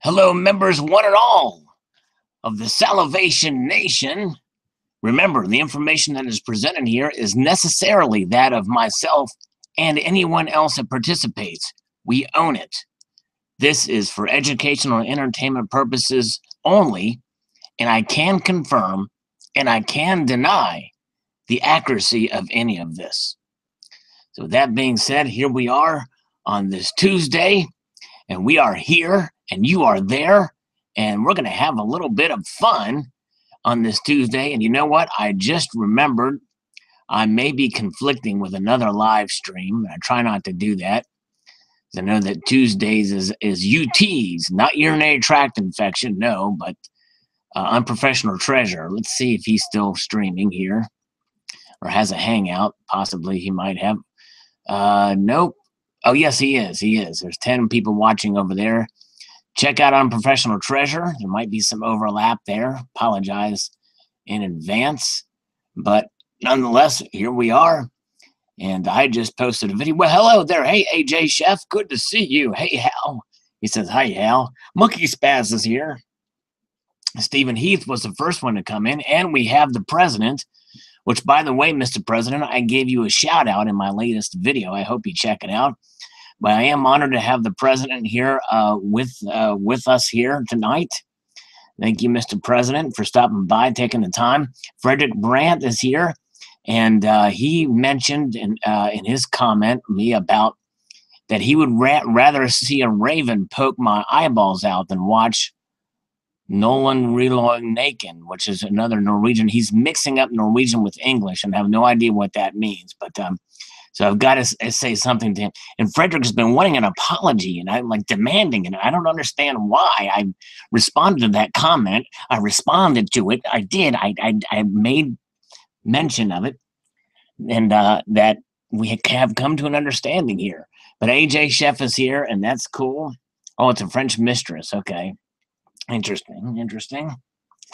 Hello, members one and all of the Salivation Nation. Remember, the information that is presented here is necessarily that of myself and anyone else that participates. We own it. This is for educational and entertainment purposes only, and I can confirm and I can deny the accuracy of any of this. So that being said, here we are on this Tuesday, and we are here and you are there, and we're going to have a little bit of fun on this Tuesday. And you know what? I just remembered I may be conflicting with another live stream. I try not to do that. I know that Tuesdays is UTs, not urinary tract infection, no, but unprofessional treasure. Let's see if he's still streaming here or has a hangout. Possibly he might have. Nope. Oh, yes, he is. He is. There's 10 people watching over there. Check out Unprofessional Treasure. There might be some overlap there. Apologize in advance. But nonetheless, here we are. And I just posted a video. Well, hello there. Hey, AJ Chef. Good to see you. Hey, Hal. He says, hi, Hal. Monkey Spaz is here. Stephen Heath was the first one to come in. And we have the president, which, by the way, Mr. President, I gave you a shout out in my latest video. I hope you check it out. But I am honored to have the president here with us here tonight. Thank you, Mr. President, for stopping by, taking the time. Frederick Brandt is here, and he mentioned in his comment me about that he would rather see a raven poke my eyeballs out than watch Nolan Naken, which is another Norwegian. He's mixing up Norwegian with English, and I have no idea what that means. But so I've got to say something to him. And Frederick has been wanting an apology, and I'm like demanding it. I don't understand why. I responded to that comment. I responded to it. I did. I made mention of it, and that we have come to an understanding here. But AJ Chef is here, and that's cool. Oh, it's a French mistress. Okay. Interesting.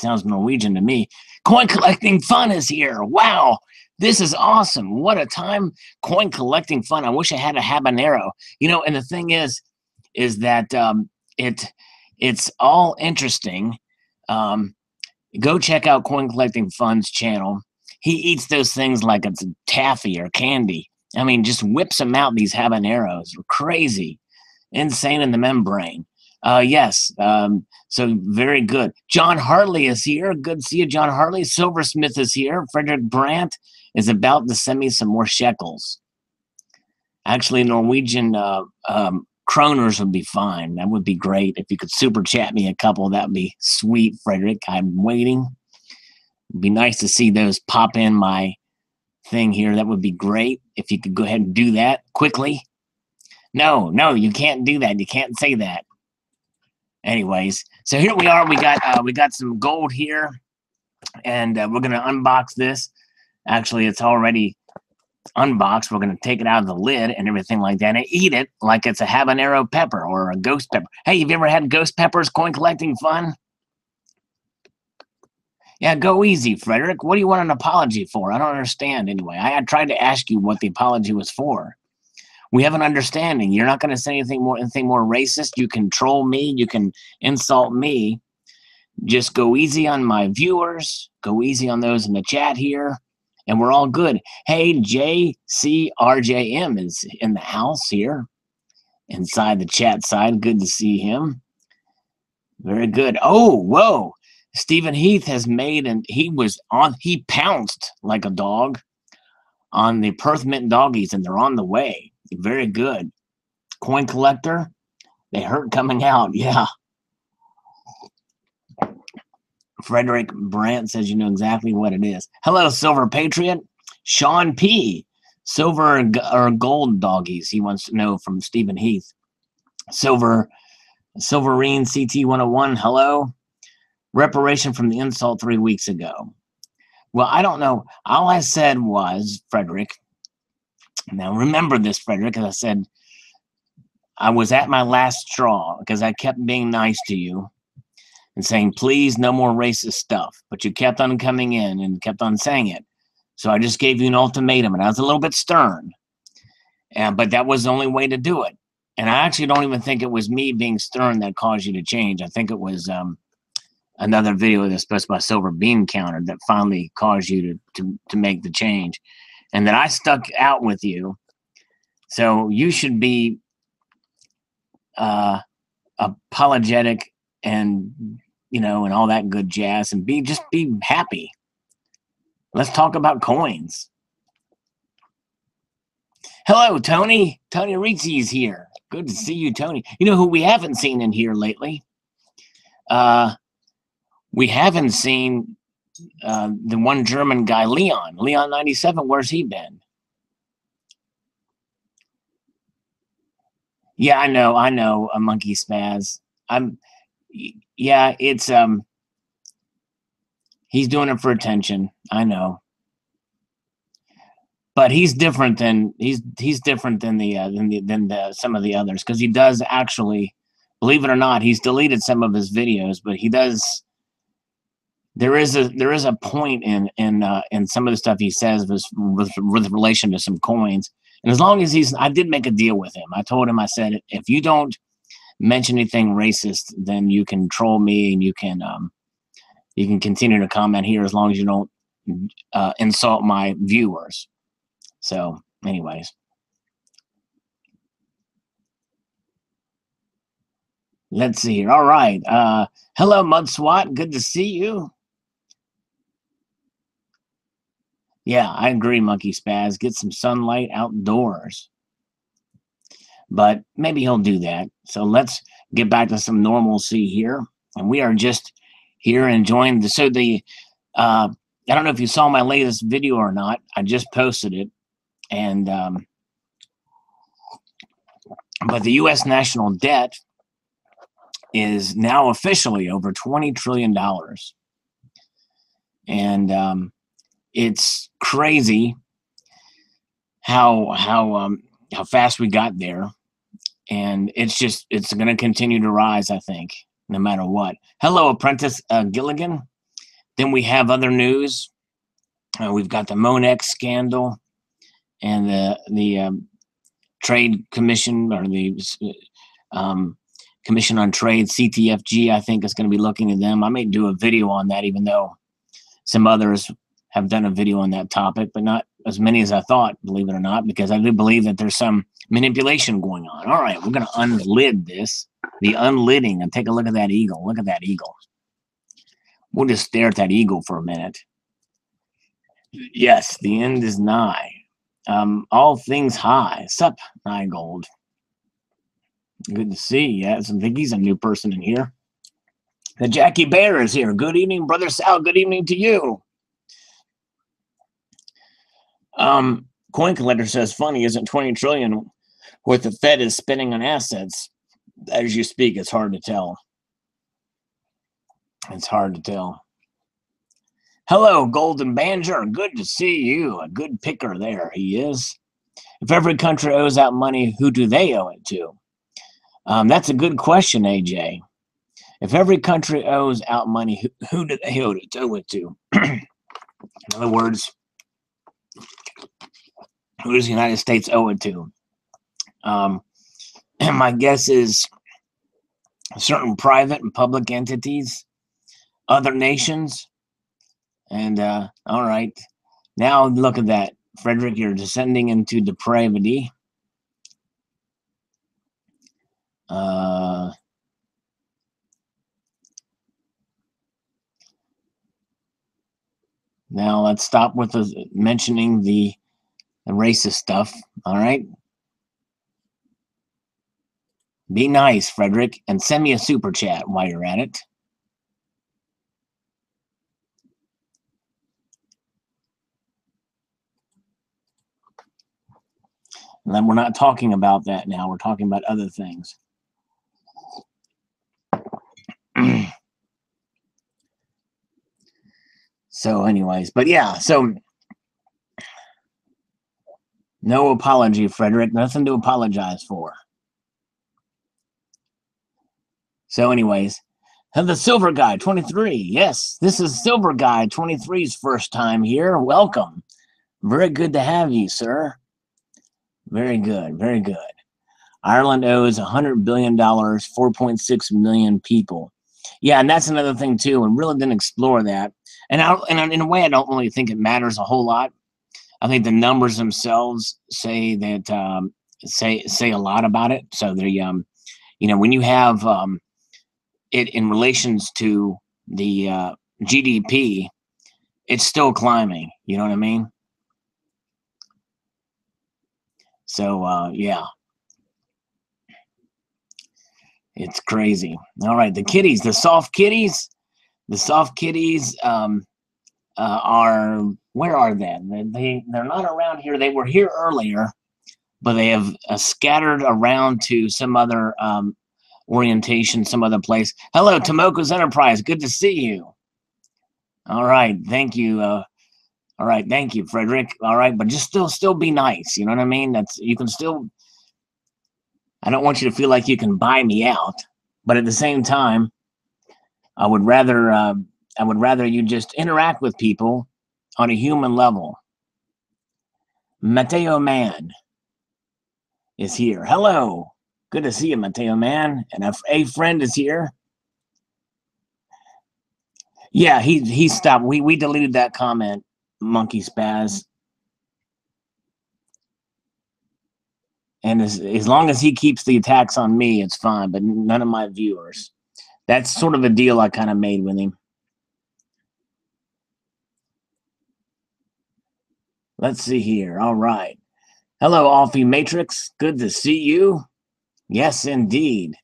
Sounds Norwegian to me. Coin collecting fun is here. Wow. This is awesome. What a time. Coin collecting fun. I wish I had a habanero. You know, and the thing is that it's all interesting. Go check out Coin Collecting Fun's channel. He eats those things like it's taffy or candy. I mean, just whips them out, these habaneros. Crazy. Insane in the membrane. Yes. So very good. John Hartley is here. Good to see you, John Hartley. Silversmith is here. Frederick Brandt is about to send me some more shekels. Actually, Norwegian kroners would be fine. That would be great. If you could super chat me a couple, that would be sweet, Frederick. I'm waiting. It'd be nice to see those pop in my thing here. That would be great. If you could go ahead and do that quickly. No, you can't do that. You can't say that. Anyways, so here we are. We got some gold here, and we're gonna unbox this. Actually, it's already unboxed. We're gonna take it out of the lid and everything like that, and eat it like it's a habanero pepper or a ghost pepper. Hey, have you ever had ghost peppers? Coin collecting fun? Yeah, go easy, Frederick. What do you want an apology for? I don't understand. Anyway, I tried to ask you what the apology was for. We have an understanding. You're not going to say anything more racist. You can troll me. You can insult me. Just go easy on my viewers. Go easy on those in the chat here. And we're all good. Hey, JCRJM is in the house here. Inside the chat side. Good to see him. Very good. Oh, whoa. Stephen Heath has made, and he pounced like a dog on the Perth Mint doggies, and they're on the way. Very good. Coin collector. They hurt coming out. Yeah. Frederick Brandt says you know exactly what it is. Hello, Silver Patriot. Sean P. Silver or gold doggies. He wants to know from Stephen Heath. Silverine CT 101. Hello. Reparation from the insult 3 weeks ago. Well, I don't know. All I said was, Frederick, now remember this, Frederick, as I said, I was at my last straw because I kept being nice to you and saying, please, no more racist stuff. But you kept on coming in and kept on saying it. So I just gave you an ultimatum, and I was a little bit stern. But that was the only way to do it. And I actually don't even think it was me being stern that caused you to change. I think it was another video that's posted by Silver Bean Counter that finally caused you to make the change. And that I stuck out with you. So you should be apologetic and, you know, and all that good jazz, and just be happy. Let's talk about coins. Hello, Tony. Tony Rizzi's here. Good to see you, Tony. You know who we haven't seen in here lately? We haven't seen the one German guy, Leon. Leon 97, where's he been? Yeah, I know, a monkey spaz. Yeah, it's, he's doing it for attention. I know. But he's different than he's different than the some of the others, because he does actually, believe it or not, he's deleted some of his videos, but he does. There is a point in some of the stuff he says with relation to some coins, and as long as I did make a deal with him. I told him, I said, if you don't mention anything racist, then you can troll me and you can continue to comment here as long as you don't insult my viewers. So, anyways. Let's see here. All right. Hello, Mud SWAT. Good to see you. Yeah, I agree, Monkey Spaz. Get some sunlight outdoors. But maybe he'll do that. So let's get back to some normalcy here. And we are just here enjoying I don't know if you saw my latest video or not. I just posted it. And but the U.S. national debt is now officially over $20 trillion. And it's crazy how fast we got there. And it's going to continue to rise, I think, no matter what. Hello, Apprentice Gilligan. Then we have other news. We've got the Monex scandal and the Trade Commission, or the Commission on Trade, CTFG, I think, is going to be looking at them. I may do a video on that, even though some others have done a video on that topic, but not as many as I thought, believe it or not, because I do believe that there's some manipulation going on. All right, we're going to unlid this, the unlidding, and take a look at that eagle. Look at that eagle. We'll just stare at that eagle for a minute. Yes, the end is nigh. All things high. Sup, Gold. Good to see you. Yeah, I think he's a new person in here. The Jackie Bear is here. Good evening, Brother Sal. Good evening to you. Coin Collector says, funny, isn't 20 trillion what the Fed is spending on assets? As you speak, it's hard to tell. It's hard to tell. Hello, Golden Banjo. Good to see you. A good picker there, he is. If every country owes out money, who do they owe it to? That's a good question, AJ. If every country owes out money, who do they owe it to? In other words, who does the United States owe it to? And my guess is certain private and public entities, other nations. And all right, now look at that, Frederick. You're descending into depravity. Now let's stop with mentioning the racist stuff. All right. Be nice, Frederick, and send me a super chat while you're at it. And then we're not talking about that now. We're talking about other things. So anyways, but yeah, so no apology, Frederick. Nothing to apologize for. So anyways, the Silver Guy 23. Yes, this is Silver Guy 23's first time here. Welcome. Very good to have you, sir. Very good. Very good. Ireland owes $100 billion, 4.6 million people. Yeah, and that's another thing too, and really didn't explore that. And in a way, I don't really think it matters a whole lot. I think the numbers themselves say that say a lot about it. So they, when you have it in relations to the GDP, it's still climbing. You know what I mean? So yeah, it's crazy. All right, the kitties, the soft kitties, are, where are they? They're not around here. They were here earlier, but they have scattered around to some other orientation, some other place. Hello, Tomoko's Enterprise. Good to see you. All right, thank you. All right, thank you, Frederick. All right, but just still be nice. You know what I mean? You can still. I don't want you to feel like you can buy me out, but at the same time, I would rather you just interact with people on a human level. Mateo Man is here. Hello. Good to see you, Mateo Man. And a friend is here. Yeah, he stopped. We deleted that comment, Monkey Spaz. And as long as he keeps the attacks on me, it's fine, but none of my viewers. That's sort of a deal I kind of made with him. Let's see here. All right. Hello, Alfie Matrix. Good to see you. Yes, indeed.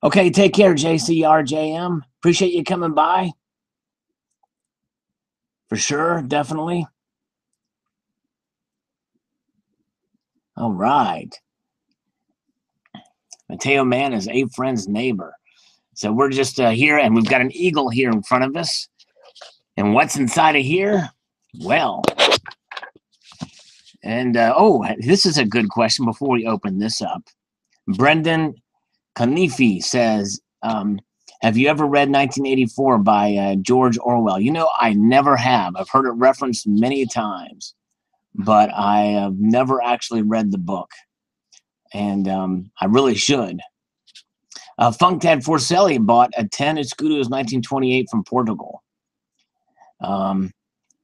Okay, take care, JCRJM. Appreciate you coming by. For sure, definitely. All right. Mateo Man is a friend's neighbor. So we're just here, and we've got an eagle here in front of us. And what's inside of here? Well, and this is a good question before we open this up. Brendan Kanifi says, have you ever read 1984 by George Orwell? You know, I never have. I've heard it referenced many times, but I have never actually read the book. And I really should. Funktad Forcelli bought a 10 Escudos 1928 from Portugal.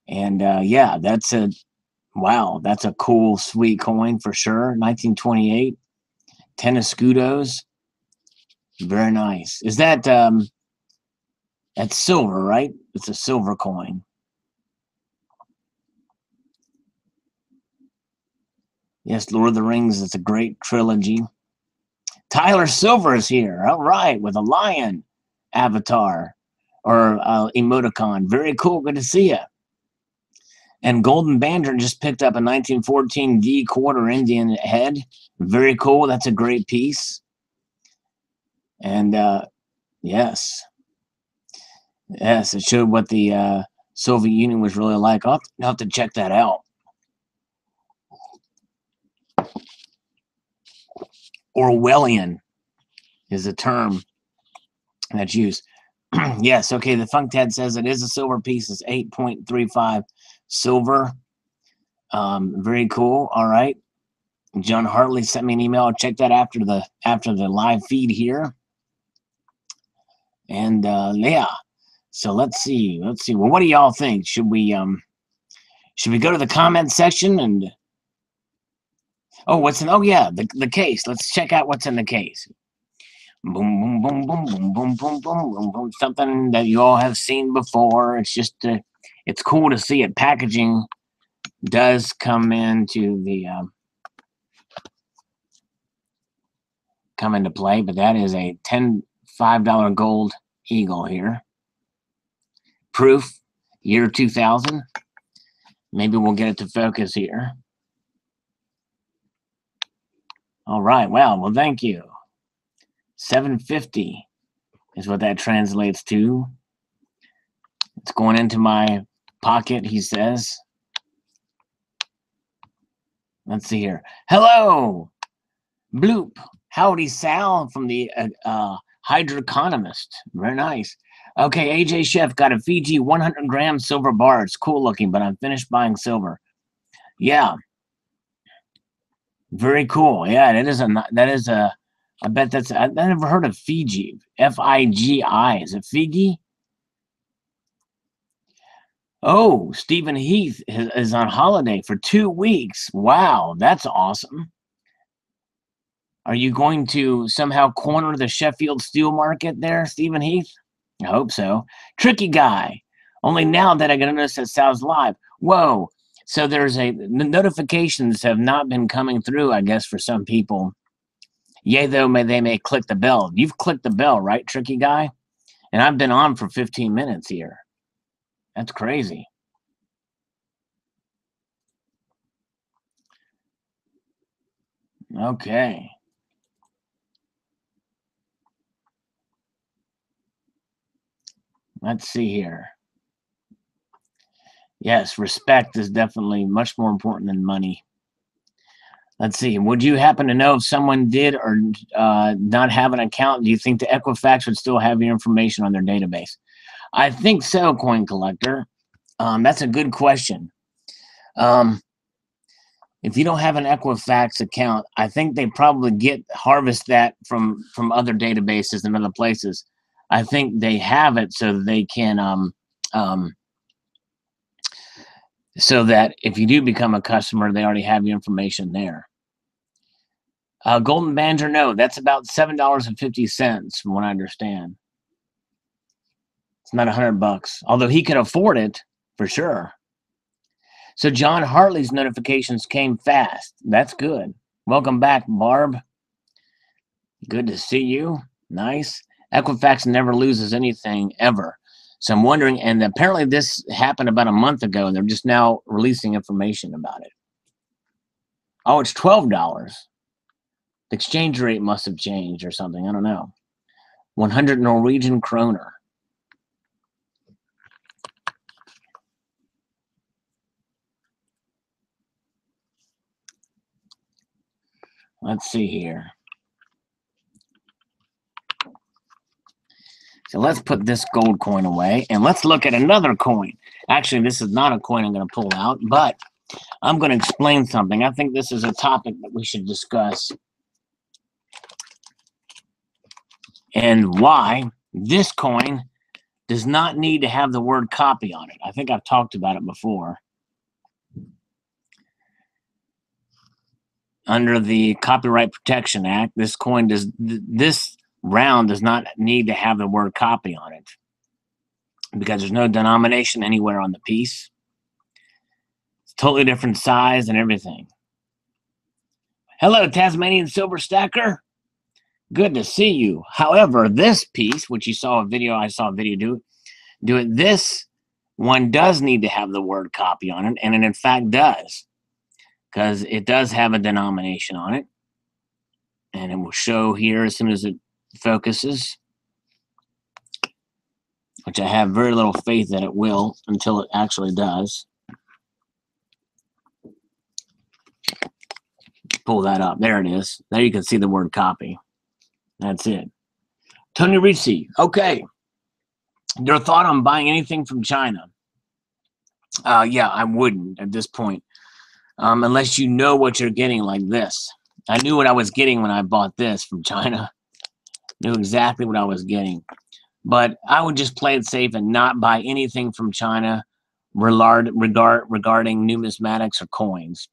Yeah, that's a cool, sweet coin for sure. 1928, 10 Escudos. Very nice. Is that that's silver, right? It's a silver coin. Yes, Lord of the Rings is a great trilogy. Tyler Silver is here. All right, with a lion avatar or emoticon. Very cool. Good to see you. And Golden Banter just picked up a 1914 D quarter Indian head. Very cool. That's a great piece. And yes, it showed what the Soviet Union was really like. I'll have to check that out. Orwellian is a term that's used. Yes, okay, the Funktad says it is a silver piece. It's 8.35 silver. Very cool. All right. John Hartley sent me an email. I'll check that after the live feed here. And yeah. So let's see. Well, what do y'all think? Should we go to the comment section and yeah, the case. Let's check out what's in the case. Boom, boom, boom, boom, boom, boom, boom, boom, boom, boom. Something that you all have seen before. It's just it's cool to see it. Packaging does come into play, but that is a $5 gold eagle here. Proof, year 2000. Maybe we'll get it to focus here. All right. Well, thank you. 750 is what that translates to. It's going into my pocket, he says. Let's see here. Hello, Bloop. Howdy, Sal from the Hydroeconomist. Very nice. Okay, AJ Chef got a Fiji 100-gram silver bar. It's cool looking, but I'm finished buying silver. Yeah. Very cool. Yeah, that is a. I bet that's. I never heard of Fiji. Figi. Is it Fiji? Oh, Stephen Heath is on holiday for 2 weeks. Wow, that's awesome. Are you going to somehow corner the Sheffield steel market there, Stephen Heath? I hope so. Tricky guy. Only now that I got to notice that sounds live. Whoa. So there's the notifications have not been coming through, I guess, for some people. Yea, though, they may click the bell. You've clicked the bell, right, Tricky guy? And I've been on for 15 minutes here. That's crazy. Okay. Let's see here. Yes, respect is definitely much more important than money. Let's see. Would you happen to know if someone did or not have an account? Do you think the Equifax would still have your information on their database? I think so, Coin Collector. That's a good question. If you don't have an Equifax account, I think they probably harvest that from other databases and other places. I think they have it so that they can so that if you do become a customer, they already have your information there. Golden Banjo, no, that's about $7.50 from what I understand. It's not $100, although he could afford it for sure. So John Hartley's notifications came fast. That's good. Welcome back, Barb. Good to see you. Nice. Equifax never loses anything ever. So I'm wondering, and apparently this happened about a month ago, and they're just now releasing information about it. Oh, it's $12. The exchange rate must have changed or something. I don't know. 100 Norwegian kroner. Let's see here. So let's put this gold coin away and let's look at another coin. Actually, this is not a coin I'm going to pull out, but I'm going to explain something. I think this is a topic that we should discuss and why this coin does not need to have the word copy on it. I think I've talked about it before. Under the Copyright Protection Act, this round does not need to have the word copy on it because there's no denomination anywhere on the piece. It's totally different size and everything. Hello, Tasmanian Silver Stacker. Good to see you. However, this piece, which I saw a video do it. This one does need to have the word copy on it, and it in fact does, because it does have a denomination on it, and it will show here as soon as it focuses, which I have very little faith that it will until it actually does. Pull that up. There it is. There you can see the word copy. That's it. Tony Ricci. Okay. Your thought on buying anything from China? Yeah, I wouldn't at this point, unless you know what you're getting, like this. I knew what I was getting when I bought this from China. Knew exactly what I was getting. But I would just play it safe and not buy anything from China regarding numismatics or coins.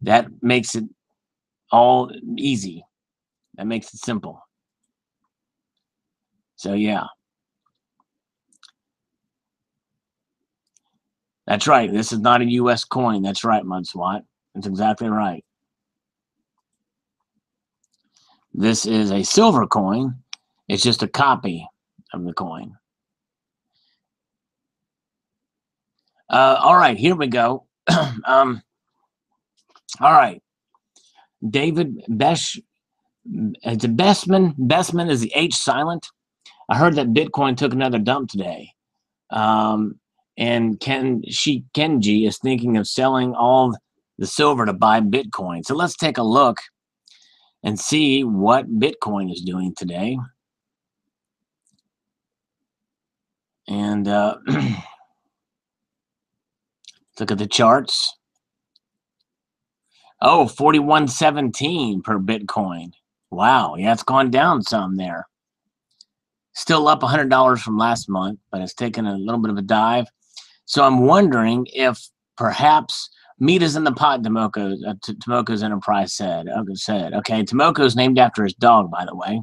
That makes it all easy. That makes it simple. So yeah. That's right. This is not a U.S. coin. That's right, Mudswat. That's exactly right. This is a silver coin. It's just a copy of the coin. All right, here we go. All right. David Besh. It's a Bestman. Bestman is the H silent. I heard that Bitcoin took another dump today. And Kenji is thinking of selling all the silver to buy Bitcoin. So let's take a look and see what Bitcoin is doing today. And look at the charts. Oh, 41.17 per Bitcoin. Wow, yeah, it's gone down some there. Still up $100 from last month, but it's taken a little bit of a dive. So I'm wondering if perhaps meat is in the pot, Tomoko's Enterprise said. Okay, Tomoko's named after his dog, by the way.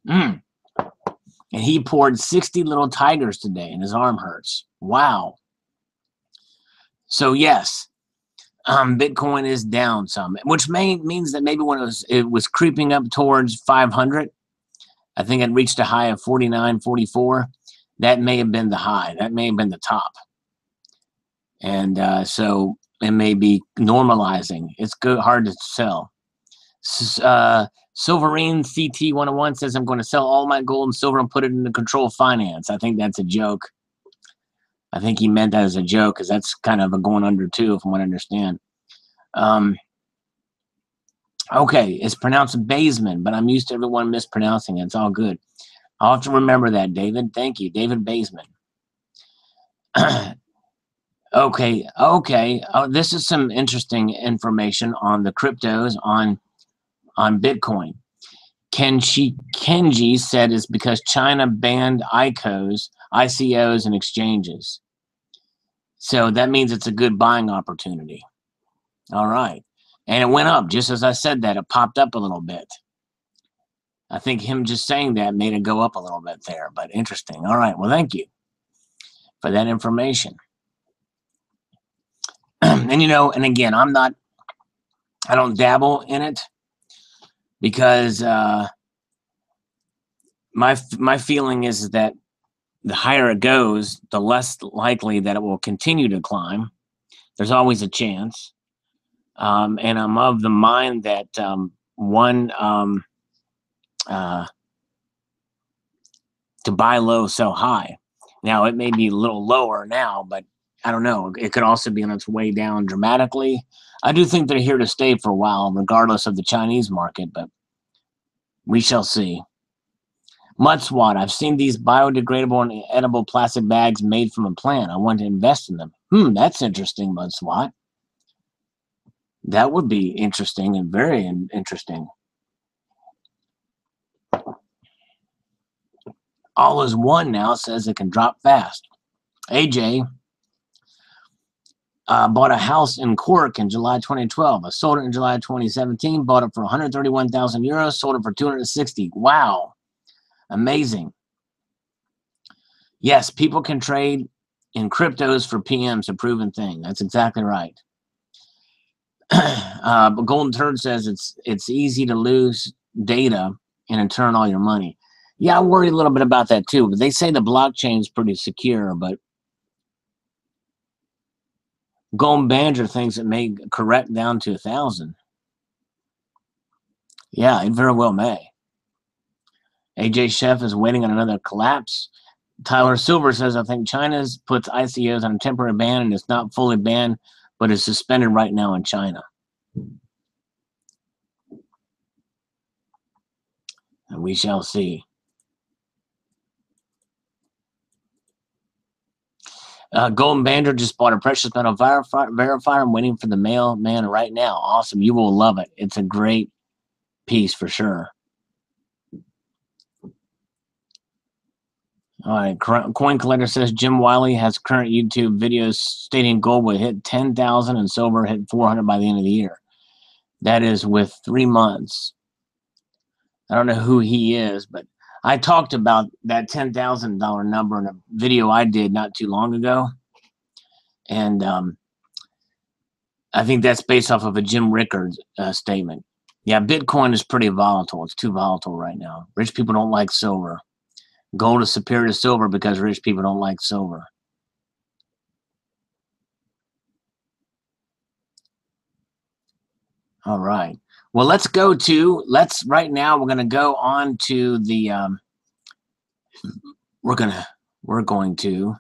And he poured 60 little tigers today, and his arm hurts. Wow. So yes, Bitcoin is down some, which means that maybe when it was creeping up towards 500, I think it reached a high of 49, 44. That may have been the high. That may have been the top. And so it may be normalizing. It's hard to sell. Silverine CT 101 says, I'm going to sell all my gold and silver and put it into controlled finance. I think that's a joke. I think he meant that as a joke because that's kind of a going under too, from what I understand. Okay, it's pronounced Baseman, but I'm used to everyone mispronouncing it. It's all good. I'll have to remember that, David. Thank you, David Baseman. Okay. This is some interesting information on the cryptos on Bitcoin. Kenji said it's because China banned ICOs, and exchanges. So that means it's a good buying opportunity. All right. And it went up just as I said that. It popped up a little bit. I think him just saying that made it go up a little bit there, but interesting. All right. Well, thank you for that information. And and again, I don't dabble in it because my feeling is that the higher it goes, the less likely that it will continue to climb. There's always a chance. And I'm of the mind that to buy low, sell high. Now, it may be a little lower now, but I don't know. It could also be on its way down dramatically. I do think they're here to stay for a while, regardless of the Chinese market, but we shall see. Mudswat, I've seen these biodegradable and edible plastic bags made from a plant. I want to invest in them. That's interesting, Mudswat. That would be interesting and very interesting. All is One now says it can drop fast. AJ bought a house in Cork in July 2012. I sold it in July 2017. Bought it for 131,000 euros. Sold it for 260. Wow. Amazing. Yes, people can trade in cryptos for PMs, a proven thing. That's exactly right. But Golden Turd says it's easy to lose data and in turn all your money. Yeah, I worry a little bit about that too. But they say the blockchain is pretty secure, but Golden Banjo thinks it may correct down to 1,000. Yeah, it very well may. AJ Chef is waiting on another collapse. Tyler Silver says, I think China's puts ICOs on a temporary ban and it's not fully banned, but is suspended right now in China. And we shall see. Golden Banjo just bought a precious metal verifier. I'm waiting for the mailman right now. Awesome. You will love it. It's a great piece for sure. All right. Coin Collector says Jim Wiley has current YouTube videos stating gold will hit 10,000 and silver hit 400 by the end of the year. That is with 3 months. I don't know who he is, but I talked about that $10,000 number in a video I did not too long ago. And I think that's based off of a Jim Rickards statement. Yeah, Bitcoin is pretty volatile. It's too volatile right now. Rich people don't like silver. Gold is superior to silver because rich people don't like silver. All right. Well, right now we're going to go on to the, we're going to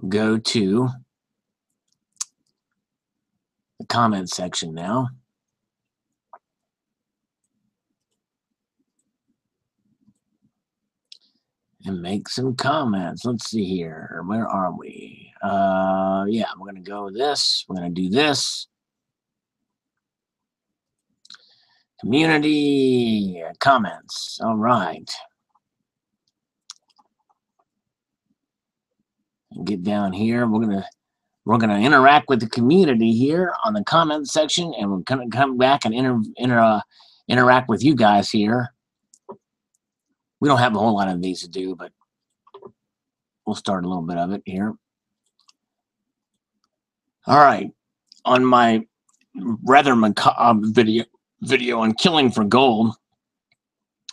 go to the comment section now. And make some comments. Let's see here. Where are we? Yeah, we're going to go with this. We're going to do this. Community comments. All right. Get down here. We're gonna interact with the community here on the comment section, and we're gonna come back and interact with you guys here. We don't have a whole lot of these to do, but we'll start a little bit of it here. All right, on my rather macabre video on killing for gold,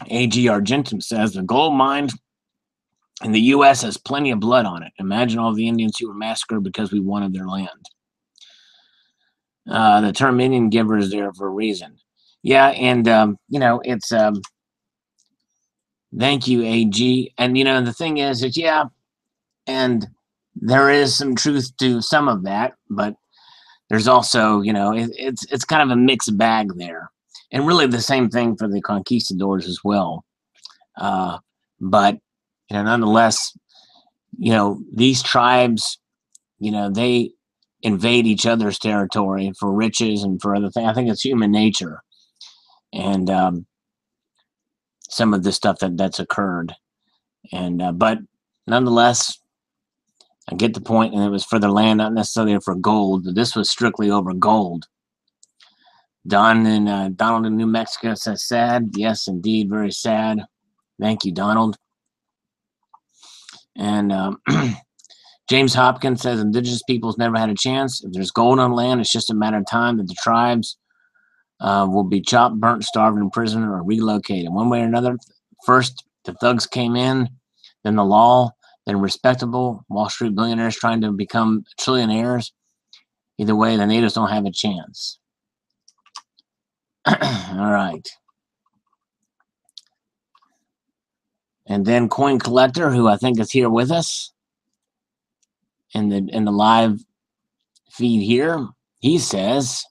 A.G. Argentum says the gold mine in the U.S. has plenty of blood on it. Imagine all the Indians who were massacred because we wanted their land. The term Indian giver is there for a reason. Yeah, and you know, it's thank you, AG. And you know, the thing is that yeah, and there is some truth to some of that, but there's also, you know, it's kind of a mixed bag there, and really the same thing for the conquistadors as well. But you know, nonetheless, you know, these tribes, you know, they invade each other's territory for riches and for other things. I think it's human nature, and some of the stuff that's occurred, and but nonetheless, I get the point, and it was for their land, not necessarily for gold. But this was strictly over gold. Donald in New Mexico says sad. Yes, indeed, very sad. Thank you, Donald. And James Hopkins says indigenous peoples never had a chance. If there's gold on land, it's just a matter of time that the tribes will be chopped, burnt, starved, in prison, or relocated. One way or another, first the thugs came in, then the law, then respectable Wall Street billionaires trying to become trillionaires. Either way, the natives don't have a chance. All right. And then Coin Collector, who I think is here with us in the live feed here, he says,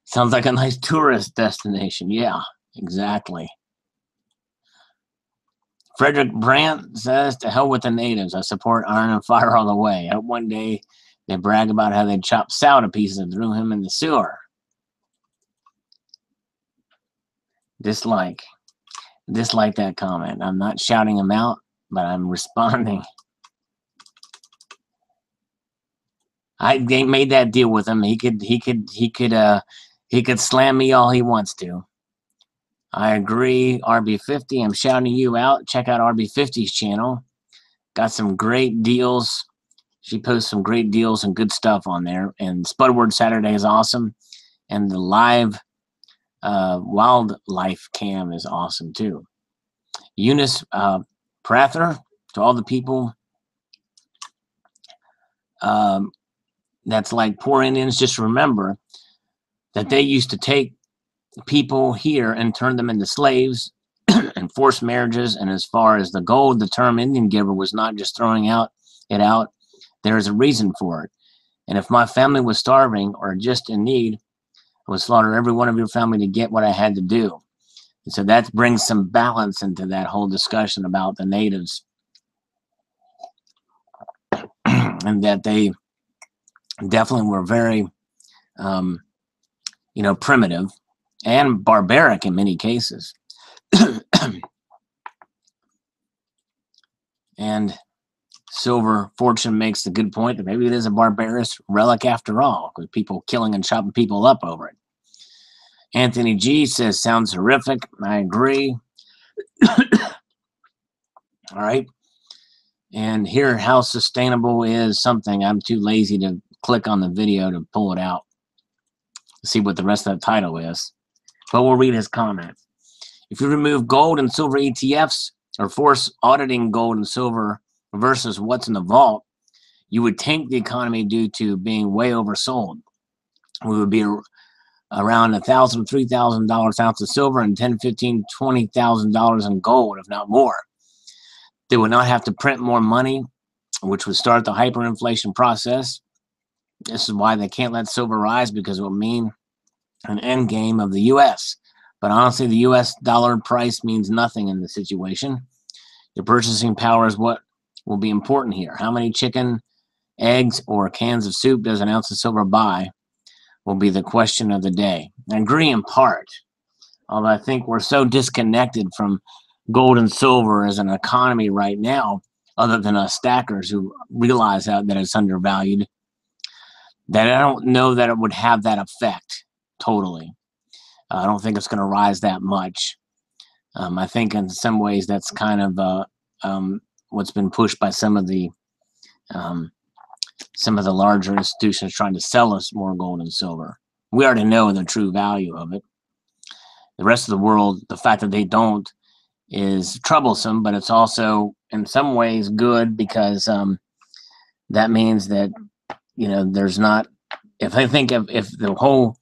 sounds like a nice tourist destination. Yeah, exactly. Frederick Brandt says, to hell with the natives. I support iron and fire all the way. I hope one day they brag about how they chopped Sal to pieces and threw him in the sewer. Dislike that comment. I'm not shouting him out, but I'm responding. I made that deal with him. He could slam me all he wants to. I agree. RB50, I'm shouting you out. Check out RB50's channel. Got some great deals. She posts some great deals and good stuff on there. And Spudward Saturday is awesome. And the live wildlife cam is awesome too. Eunice Prather, to all the people that's like poor Indians, just remember that they used to take people here and turn them into slaves and forced marriages. And as far as the gold, the term Indian giver was not just throwing it out. There's a reason for it. And if my family was starving or just in need, I would slaughter every one of your family to get what I had to do. And so that brings some balance into that whole discussion about the natives and that they definitely were very, you know, primitive and barbaric in many cases. And Silver Fortune makes the good point that maybe it is a barbarous relic after all, with people killing and chopping people up over it. Anthony G says, sounds horrific. I agree. All right. And here, how sustainable is something. I'm too lazy to click on the video to pull it out, see what the rest of the title is. But we'll read his comment. If you remove gold and silver ETFs or force auditing gold and silver versus what's in the vault, you would tank the economy due to being way oversold. We would be around $1,000, $3,000 ounce of silver and $10,000, $15,000, $20,000 in gold, if not more. They would not have to print more money, which would start the hyperinflation process. This is why they can't let silver rise, because it will mean an end game of the U.S. But honestly, the U.S. dollar price means nothing in the situation. Your purchasing power is what will be important here. How many chicken eggs or cans of soup does an ounce of silver buy? Will be the question of the day. I agree in part, although I think we're so disconnected from gold and silver as an economy right now, other than us stackers who realize that it's undervalued, that I don't know that it would have that effect totally. I don't think it's going to rise that much. I think in some ways that's kind of what's been pushed by some of the larger institutions trying to sell us more gold and silver. We already know the true value of it. The rest of the world, the fact that they don't is troublesome, but it's also in some ways good because that means that, there's not, if the whole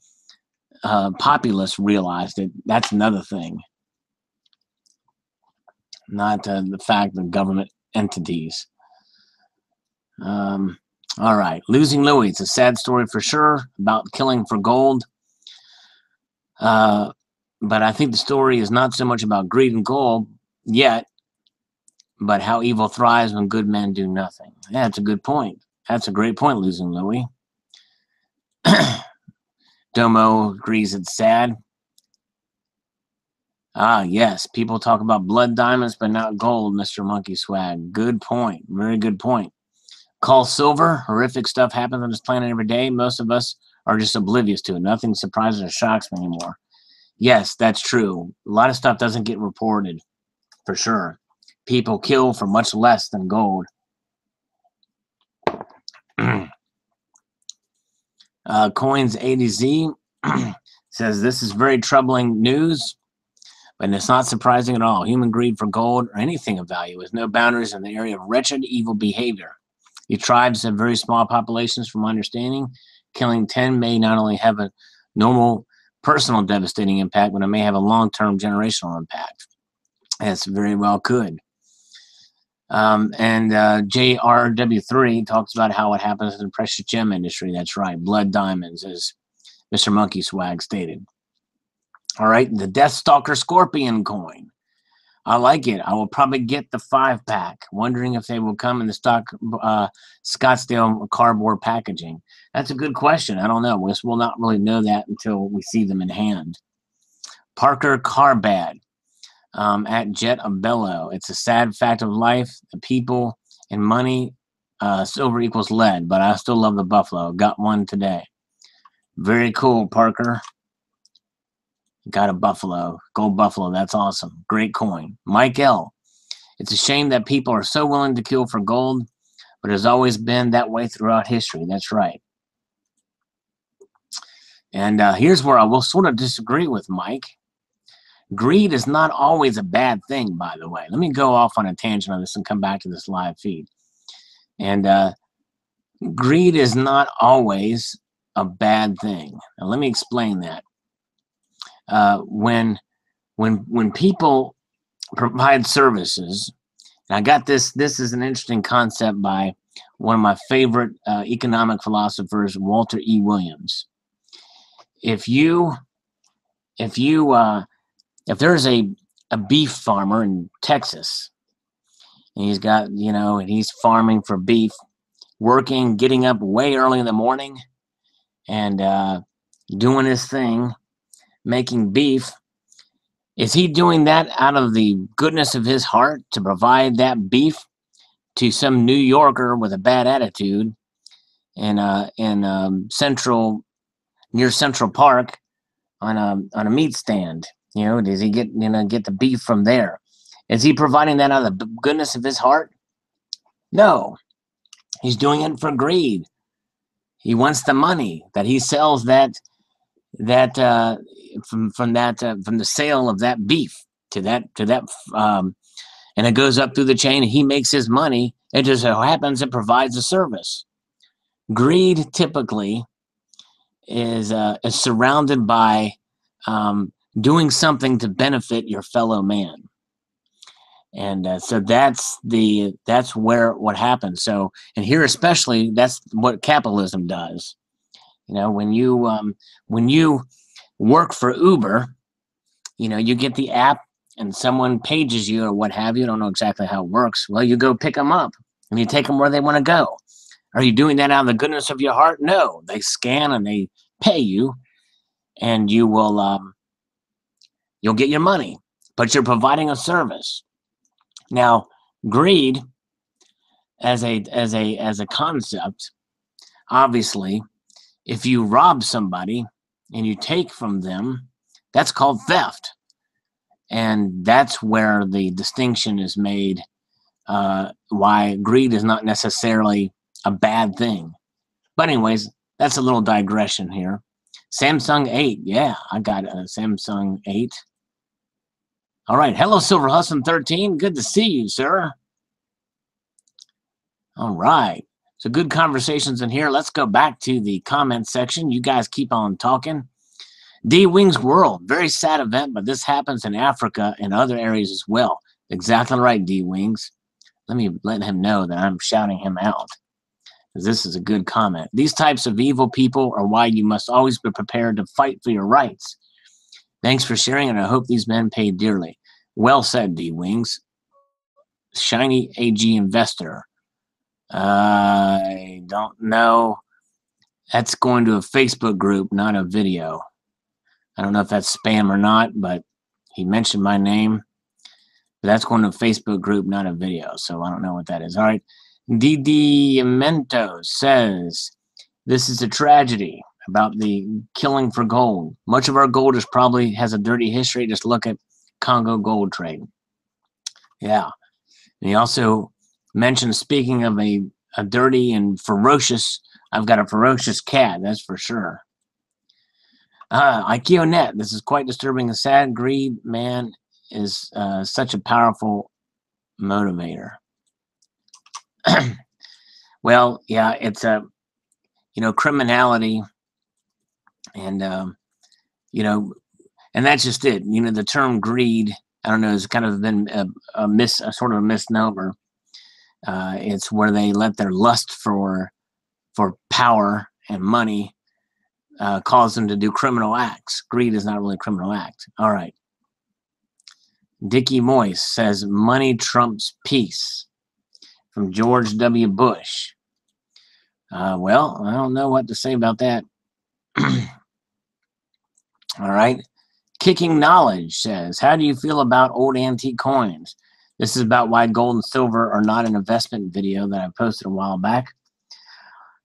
populace realized it, that's another thing. Not the fact that government entities. All right, Losing Louis. It's a sad story for sure about killing for gold. But I think the story is not so much about greed and gold yet, but how evil thrives when good men do nothing. Yeah, that's a good point. That's a great point, Losing Louis. Domo agrees it's sad. Ah, yes, people talk about blood diamonds, but not gold, Mr. Monkey Swag. Good point. Very good point. Call silver. Horrific stuff happens on this planet every day. Most of us are just oblivious to it. Nothing surprises or shocks me anymore. Yes, that's true. A lot of stuff doesn't get reported, for sure. People kill for much less than gold. Coins A to Z says this is very troubling news, but it's not surprising at all. Human greed for gold or anything of value has no boundaries in the area of wretched, evil behavior. The tribes have very small populations, from my understanding. Killing 10 may not only have a normal personal devastating impact, but it may have a long-term generational impact. Yes, very well could. And JRW3 talks about how it happens in the precious gem industry. That's right, blood diamonds, as Mr. Monkey Swag stated. All right, the Deathstalker Scorpion coin. I like it. I will probably get the 5-pack, wondering if they will come in the stock Scottsdale cardboard packaging. That's a good question. I don't know. We'll not really know that until we see them in hand. Parker Carbad at Jet of Bellow. It's a sad fact of life. The people and money, silver equals lead, but I still love the buffalo. Got one today. Very cool, Parker. Got a buffalo, gold buffalo. That's awesome. Great coin. Mike L. It's a shame that people are so willing to kill for gold, but it has always been that way throughout history. That's right. And here's where I will sort of disagree with Mike. Greed is not always a bad thing, by the way. Let me go off on a tangent on this and come back to this live feed. And greed is not always a bad thing. Now, let me explain that. When people provide services, and I got this is an interesting concept by one of my favorite economic philosophers, Walter E. Williams. If there's a beef farmer in Texas, and he's got, and he's farming for beef, working, getting up way early in the morning, and doing his thing, making beef, is he doing that out of the goodness of his heart to provide that beef to some New Yorker with a bad attitude in Central Park on a meat stand? Does he get the beef from there? Is he providing that out of the goodness of his heart? No, he's doing it for greed. He wants the money that he sells from the sale of that beef to that and it goes up through the chain, and he makes his money. It just so happens it provides a service. Greed typically is surrounded by doing something to benefit your fellow man, and so that's where what happens. So, and here especially, that's what capitalism does. When you work for Uber, you get the app and someone pages you or what have you. I don't know exactly how it works. Well, you go pick them up and you take them where they want to go. Are you doing that out of the goodness of your heart? No, they scan and they pay you, and you'll get your money, but you're providing a service. Now, greed as a concept, obviously, if you rob somebody and you take from them, that's called theft. And that's where the distinction is made, why greed is not necessarily a bad thing. But anyways, that's a little digression here. Samsung 8. Yeah, I got a Samsung 8. All right. Hello, Silver Hustle 13. Good to see you, sir. All right. So good conversations in here. Let's go back to the comment section. You guys keep on talking. D Wings World. Very sad event, but this happens in Africa and other areas as well. Exactly right, D Wings. Let me let him know that I'm shouting him out, because this is a good comment. These types of evil people are why you must always be prepared to fight for your rights. Thanks for sharing, and I hope these men pay dearly. Well said, D Wings. Shiny AG Investor. I don't know. That's going to a Facebook group, not a video. I don't know if that's spam or not, but he mentioned my name. But that's going to a Facebook group, not a video. So I don't know what that is. All right. DD Mento says, this is a tragedy about the killing for gold. Much of our gold probably has a dirty history. Just look at Congo gold trade. Yeah. And he also mentioned, speaking of a dirty and ferocious, I've got a ferocious cat, that's for sure. IKEONet, this is quite disturbing and sad. Greed, man, is such a powerful motivator. Well, yeah, it's criminality, and and that's just it. The term greed, I don't know, has kind of been a sort of a misnomer. It's where they let their lust for power and money cause them to do criminal acts. Greed is not really a criminal act. All right. Dickie Moyes says, money trumps peace, from George W. Bush. Well, I don't know what to say about that. All right. Kicking Knowledge says, how do you feel about old antique coins? This is about why gold and silver are not an investment video that I posted a while back.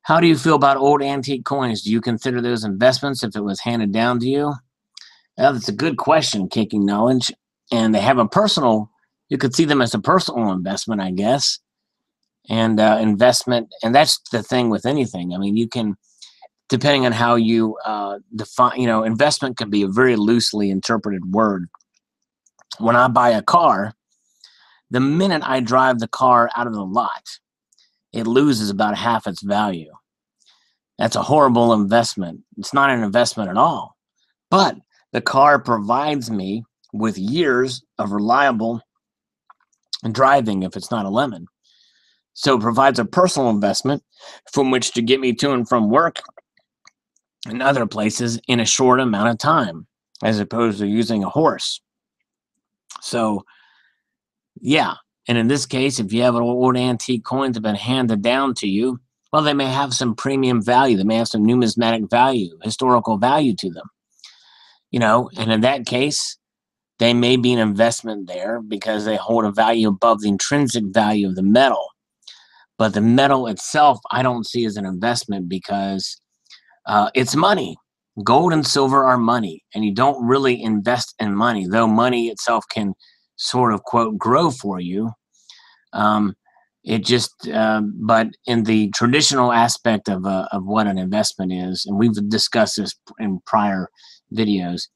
How do you feel about old antique coins? Do you consider those investments if it was handed down to you? Well, that's a good question, Kicking Knowledge. And they have you could see them as a personal investment, I guess. And investment, and that's the thing with anything. I mean, you can, depending on how you define, investment can be a very loosely interpreted word. When I buy a car, the minute I drive the car out of the lot, it loses about half its value. That's a horrible investment. It's not an investment at all. But the car provides me with years of reliable driving if it's not a lemon. So it provides a personal investment from which to get me to and from work and other places in a short amount of time, as opposed to using a horse. So, yeah. And in this case, if you have an old antique coins that have been handed down to you, well, they may have some premium value. They may have some numismatic value, historical value to them. And in that case, they may be an investment there because they hold a value above the intrinsic value of the metal. But the metal itself, I don't see as an investment because it's money. Gold and silver are money, and you don't really invest in money, though money itself can sort of, quote, grow for you. But in the traditional aspect of what an investment is, and we've discussed this in prior videos,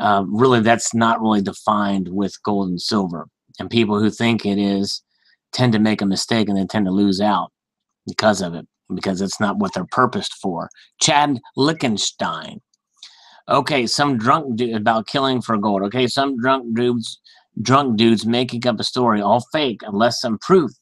really that's not really defined with gold and silver. And people who think it is tend to make a mistake, and they tend to lose out because of it, because it's not what they're purposed for. Chad Lichtenstein. Okay, some drunk dude about killing for gold. Okay, some drunk dudes making up a story, all fake, unless some proof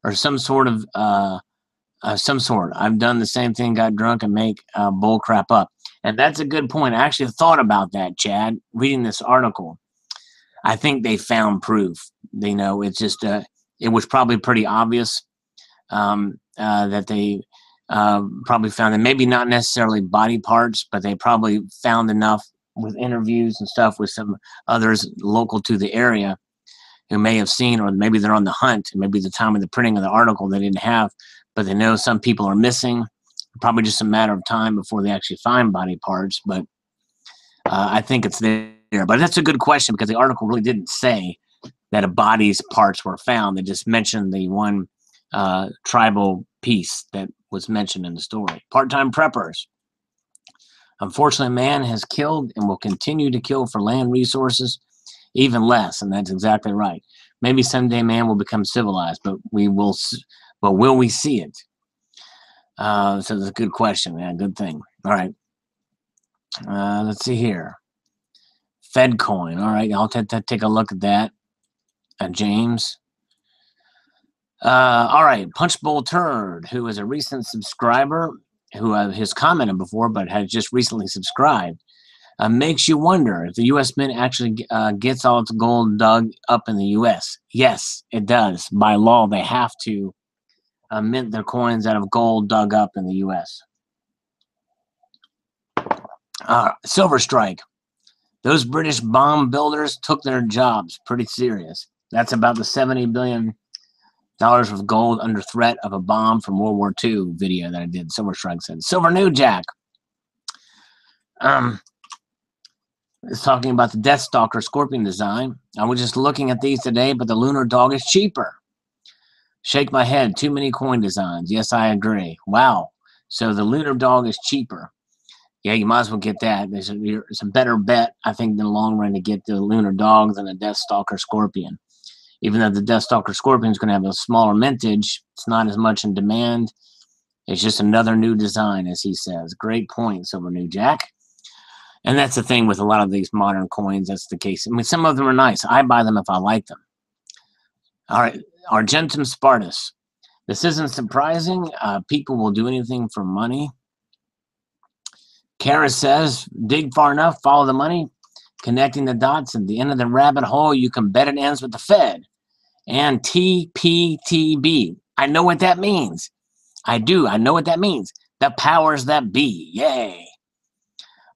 or some sort of I've done the same thing, got drunk and make bull crap up. And that's a good point. I actually thought about that, Chad, reading this article. I think they found proof. It's just it was probably pretty obvious. that they probably found, and maybe not necessarily body parts, but they probably found enough with interviews and stuff with some others local to the area who may have seen, or maybe they're on the hunt, and maybe the time of the printing of the article they didn't have, but they know some people are missing. Probably just a matter of time before they actually find body parts, but I think it's there. But that's a good question, because the article really didn't say that a body's parts were found. They just mentioned the one tribal piece that was mentioned in the story. Part-time preppers. Unfortunately, man has killed and will continue to kill for land resources, even less, and that's exactly right. Maybe someday man will become civilized, but will we see it? So that's a good question, man. Good thing. All right. Let's see here. Fedcoin. All right, I'll take a look at that. James. All right, Punchbowl Turd, who is a recent subscriber, who has commented before but has just recently subscribed, makes you wonder if the U.S. Mint actually gets all its gold dug up in the U.S. Yes, it does. By law, they have to mint their coins out of gold dug up in the U.S. Silver Strike. Those British bomb builders took their jobs pretty serious. That's about the $70 billion of gold under threat of a bomb from World War II video that I did. Silver Strike said. Silver New Jack. It's talking about the Deathstalker Scorpion design. I was just looking at these today, but the Lunar Dog is cheaper. Shake my head. Too many coin designs. Yes, I agree. Wow. So the Lunar Dog is cheaper. Yeah, you might as well get that. It's a better bet, I think, in the long run to get the Lunar Dog than the Deathstalker Scorpion. Even though the Deathstalker Scorpion is going to have a smaller mintage, it's not as much in demand. It's just another new design, as he says. Great point, Silver New Jack. And that's the thing with a lot of these modern coins. That's the case. I mean, some of them are nice. I buy them if I like them. All right, Argentum Spartus. This isn't surprising. People will do anything for money. Kara says, dig far enough, follow the money. Connecting the dots at the end of the rabbit hole, you can bet it ends with the Fed. And TPTB. I know what that means. I do. I know what that means. The powers that be. Yay.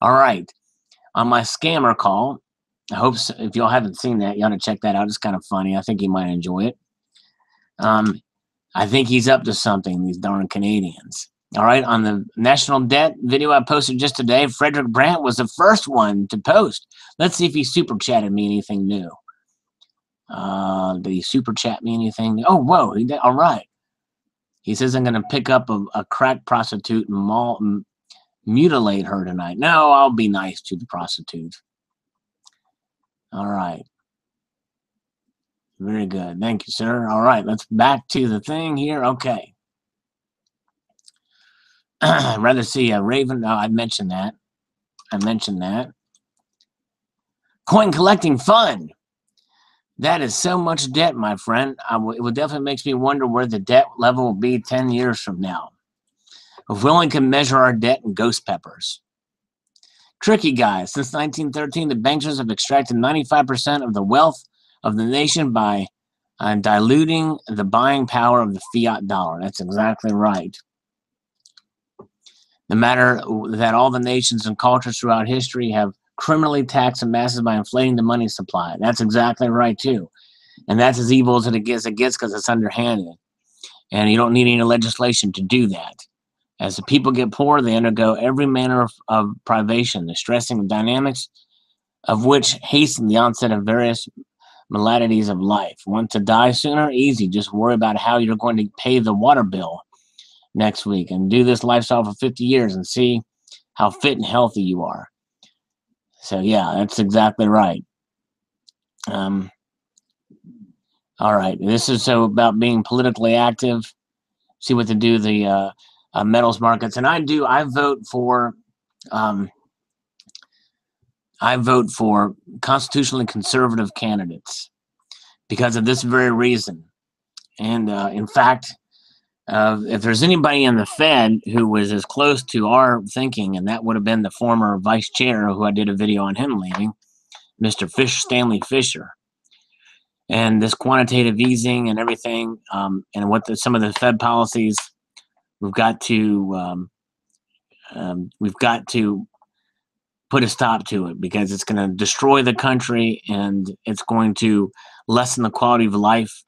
All right. On my scammer call, I hope so, if y'all haven't seen that, you ought to check that out. It's kind of funny. I think you might enjoy it. I think he's up to something, these darn Canadians. All right, on the national debt video I posted just today, Frederick Brandt was the first one to post. Let's see if he super chatted me anything new. Did he super chat me anything new? Oh, whoa, he did. All right. He says I'm going to pick up a crack prostitute and mutilate her tonight. No, I'll be nice to the prostitute. All right. Very good. Thank you, sir. All right, let's back to the thing here. Okay. I'd rather see a Raven. No, I mentioned that. Coin collecting fun. That is so much debt, my friend. It definitely makes me wonder where the debt level will be 10 years from now. If we only can measure our debt in ghost peppers. Tricky guys. Since 1913, the bankers have extracted 95% of the wealth of the nation by diluting the buying power of the fiat dollar. That's exactly right. No matter that all the nations and cultures throughout history have criminally taxed the masses by inflating the money supply. That's exactly right, too. And that's as evil as it gets because it's underhanded. And you don't need any legislation to do that. As the people get poor, they undergo every manner of privation, the stressing dynamics of which hasten the onset of various maladies of life. Want to die sooner? Easy. Just worry about how you're going to pay the water bill next week and do this lifestyle for 50 years and see how fit and healthy you are. So yeah, that's exactly right. All right, this is so about being politically active. See what to do the metals markets, and I vote for constitutionally conservative candidates because of this very reason. And in fact, if there's anybody in the Fed who was as close to our thinking, and that would have been the former vice chair who I did a video on him leaving, Mr. Stanley Fisher. And this quantitative easing and everything, and what some of the Fed policies we've got to put a stop to it, because it's going to destroy the country, and it's going to lessen the quality of life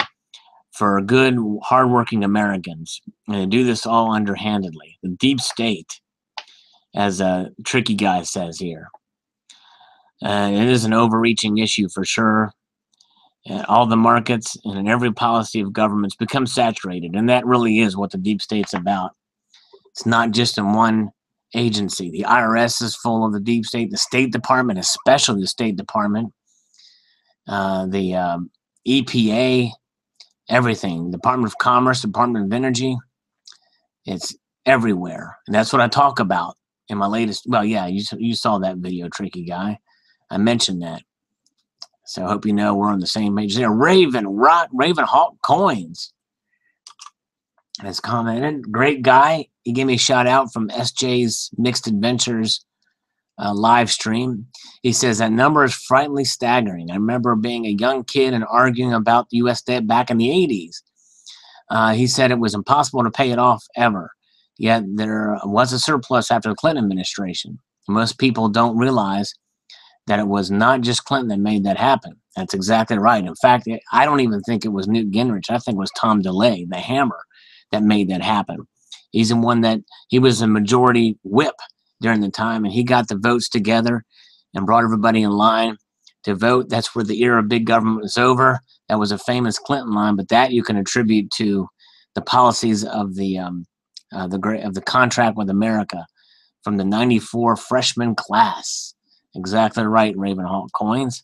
for good, hardworking Americans. And they do this all underhandedly. The deep state, as a tricky guy says here. It is an overreaching issue for sure. All the markets and in every policy of governments become saturated, and that really is what the deep state's about. It's not just in one agency. The IRS is full of the deep state, the State Department, especially the State Department, the EPA, everything, Department of Commerce, Department of Energy. It's everywhere, and that's what I talk about in my latest. Well, yeah, you saw that video, tricky guy. I mentioned that, so I hope you know we're on the same page there. Ravenhawk Coins has commented. Great guy. He gave me a shout out from SJ's Mixed Adventures live stream. He says that number is frighteningly staggering. I remember being a young kid and arguing about the U.S. debt back in the 80s. He said it was impossible to pay it off ever. Yet there was a surplus after the Clinton administration. Most people don't realize that it was not just Clinton that made that happen. That's exactly right. In fact, I don't even think it was Newt Gingrich. I think it was Tom DeLay, the hammer, that made that happen. He's the one that, he was a majority whip during the time, and he got the votes together and brought everybody in line to vote. That's where the era of big government was over. That was a famous Clinton line, but that you can attribute to the policies of the contract with America from the '94 freshman class. Exactly right, Ravenhawk Coins.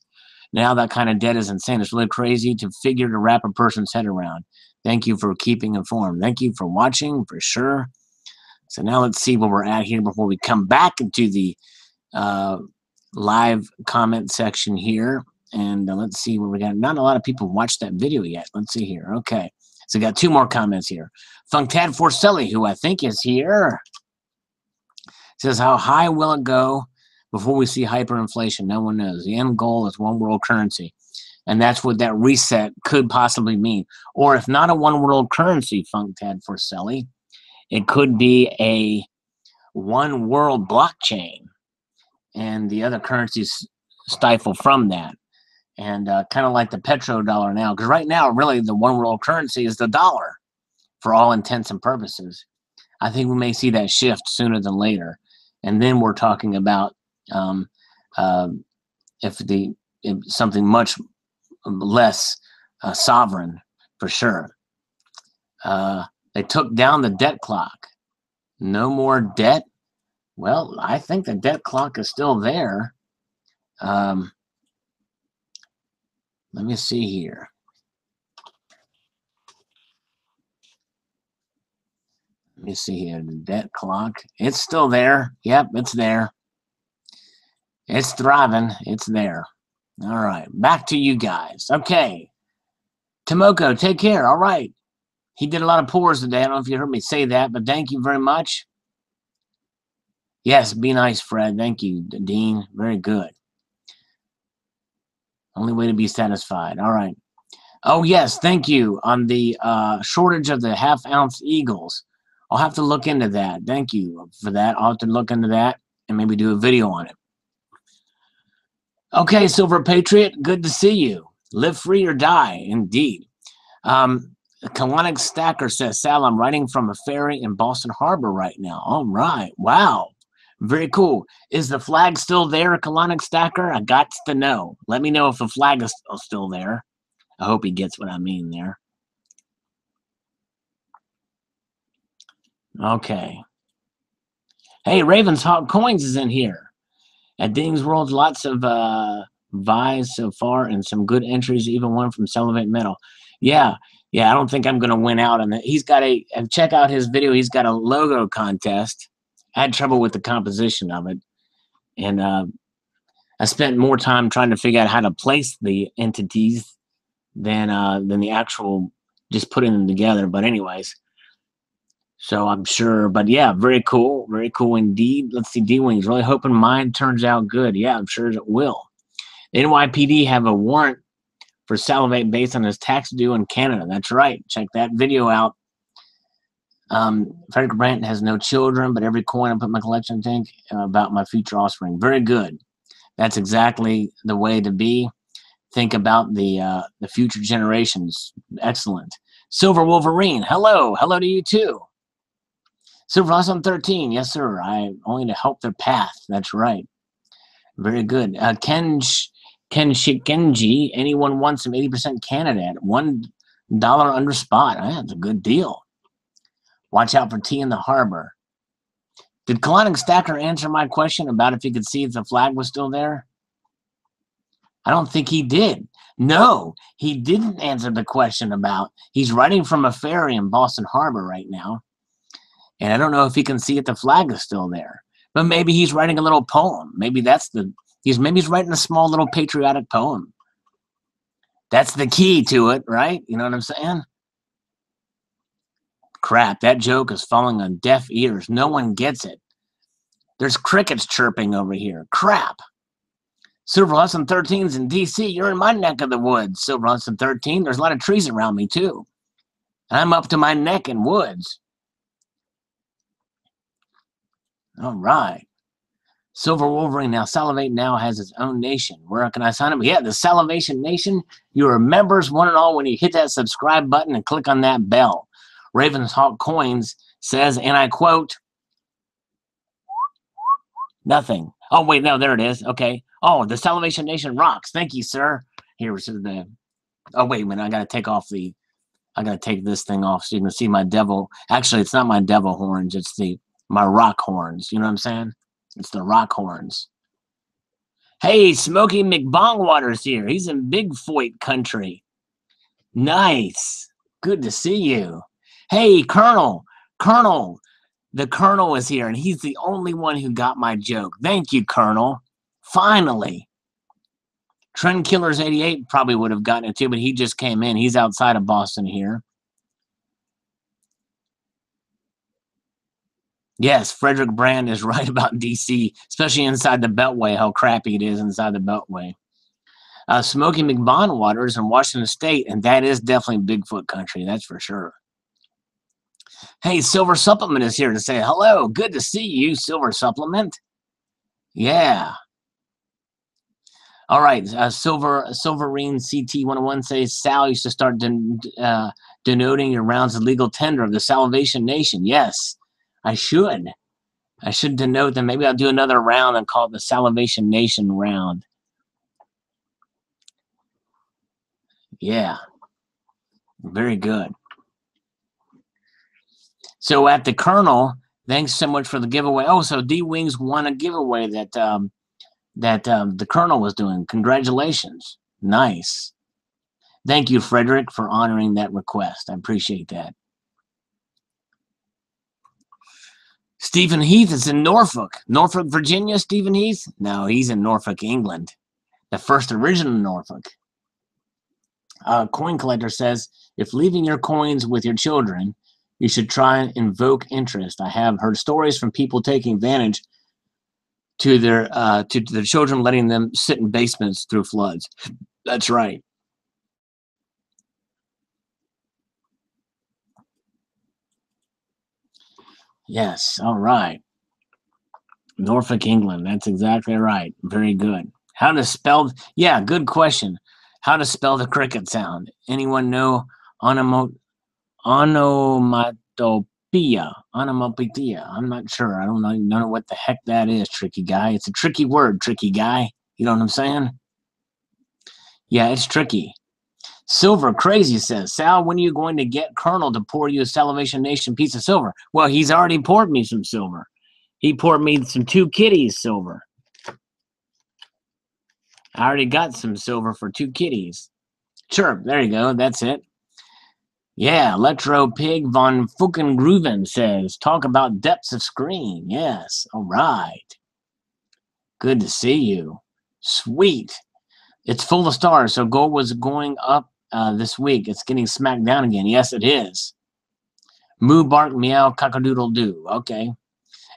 Now that kind of debt is insane. It's really crazy to figure to wrap a person's head around. Thank you for keeping informed. Thank you for watching, for sure. So now let's see where we're at here before we come back into the live comment section here. And let's see where we got. Not a lot of people watched that video yet. Let's see here. Okay. So we got two more comments here. Funkad Forcelli, who I think is here, says, how high will it go before we see hyperinflation? No one knows. The end goal is one world currency. And that's what that reset could possibly mean. Or if not a one world currency, Funkad Forcelli, it could be a one world blockchain. And the other currencies stifle from that. And kind of like the petrodollar now. Because right now, really, the one world currency is the dollar for all intents and purposes. I think we may see that shift sooner than later. And then we're talking about if something much less sovereign, for sure. They took down the debt clock. No more debt. Well, I think the debt clock is still there. Let me see here. Let me see here. The debt clock. It's still there. Yep, it's there. It's thriving. It's there. All right. Back to you guys. Okay. Tomoko, take care. All right. He did a lot of pours today. I don't know if you heard me say that, but thank you very much. Yes, be nice, Fred. Thank you, Dean. Very good. Only way to be satisfied. All right. Oh, yes, thank you. On the shortage of the half-ounce Eagles. I'll have to look into that. Thank you for that. I'll have to look into that and maybe do a video on it. Okay, Silver Patriot, good to see you. Live free or die, indeed. Kalanic Stacker says, Sal, I'm writing from a ferry in Boston Harbor right now. All right. Wow. Very cool. Is the flag still there, Kalanic Stacker? I got to know. Let me know if the flag is still there. I hope he gets what I mean there. Okay. Hey, Ravenhawk Coins is in here. At Ding's World, lots of buys so far and some good entries, even one from Salivate Metal. Yeah, I don't think I'm going to win out on that. He's got check out his video. He's got a logo contest. I had trouble with the composition of it. And I spent more time trying to figure out how to place the entities than the actual just putting them together. But anyways, so I'm sure. But yeah, very cool indeed. Let's see, D-Wings. Really hoping mine turns out good. Yeah, I'm sure it will. The NYPD have a warrant for Salivate based on his tax due in Canada. That's right. Check that video out. Frederick Brandt has no children, but every coin I put in my collection, think about my future offspring. Very good. That's exactly the way to be. Think about the future generations. Excellent. Silver Wolverine, hello. Hello to you too. Silver Awesome 13, yes sir. I only to help their path. That's right. Very good. Ken Shikenji, anyone wants some 80% Canada at $1 under spot. That's a good deal. Watch out for tea in the harbor. Did Colonic Stacker answer my question about if he could see if the flag was still there? I don't think he did. No, he didn't answer the question about, he's writing from a ferry in Boston Harbor right now. And I don't know if he can see if the flag is still there. But maybe he's writing a little poem. Maybe he's writing a small little patriotic poem. That's the key to it, right? You know what I'm saying? Crap, that joke is falling on deaf ears. No one gets it. There's crickets chirping over here. Crap. Silver Hudson 13's in D.C. You're in my neck of the woods, Silver Hudson 13. There's a lot of trees around me, too. And I'm up to my neck in woods. All right. Silver Wolverine now. Salivate now has its own nation. Where can I sign up? Yeah, the Salivation Nation. You are members, one and all, when you hit that subscribe button and click on that bell. Ravenshawk Coins says, and I quote, nothing. Oh, wait, no, there it is. Okay. Oh, the Salvation Nation rocks. Thank you, sir. Here's the... Oh, wait a minute. I got to take this thing off so you can see my devil. Actually, it's not my devil horns. It's my rock horns. You know what I'm saying? It's the rock horns. Hey, Smokey McBongwater's here. He's in Bigfoot country. Nice. Good to see you. Hey, Colonel. The Colonel is here, and he's the only one who got my joke. Thank you, Colonel. Finally. Trend Killers 88 probably would have gotten it too, but he just came in. He's outside of Boston here. Yes, Frederick Brand is right about D.C., especially inside the Beltway, how crappy it is inside the Beltway. Smokey McBondwater is in Washington State, and that is definitely Bigfoot country, that's for sure. Hey, Silver Supplement is here to say hello. Good to see you, Silver Supplement. Yeah. All right, Silverine CT 101 says Sal used to start denoting your rounds of legal tender of the Salvation Nation. Yes, I should. I should denote them. Maybe I'll do another round and call it the Salvation Nation round. Yeah, very good. So at the Colonel, thanks so much for the giveaway. Oh, so D-Wings won a giveaway that the Colonel was doing. Congratulations. Nice. Thank you, Frederick, for honoring that request. I appreciate that. Stephen Heath is in Norfolk. Norfolk, Virginia, Stephen Heath? No, he's in Norfolk, England. The first original Norfolk. Coin Collector says, if leaving your coins with your children, you should try and invoke interest. I have heard stories from people taking advantage to their children, letting them sit in basements through floods. That's right. Yes, all right. Norfolk, England. That's exactly right. Very good. How to spell? Yeah, good question. How to spell the cricket sound? Anyone know onomatopoeia? Onomatopoeia. I'm not sure. I don't know what the heck that is, tricky guy. It's a tricky word, tricky guy. You know what I'm saying? Yeah, it's tricky. Silver Crazy says, Sal, when are you going to get Colonel to pour you a Salvation Nation piece of silver? Well, he's already poured me some silver. He poured me some 2 kitties silver. I already got some silver for 2 kitties. Sure, there you go. That's it. Yeah, Electro Pig von Fuckengrooven says, talk about depths of screen. Yes, all right. Good to see you. Sweet. It's full of stars, so gold was going up this week. It's getting smacked down again. Yes, it is. Moo bark meow cockadoodle doo. Okay.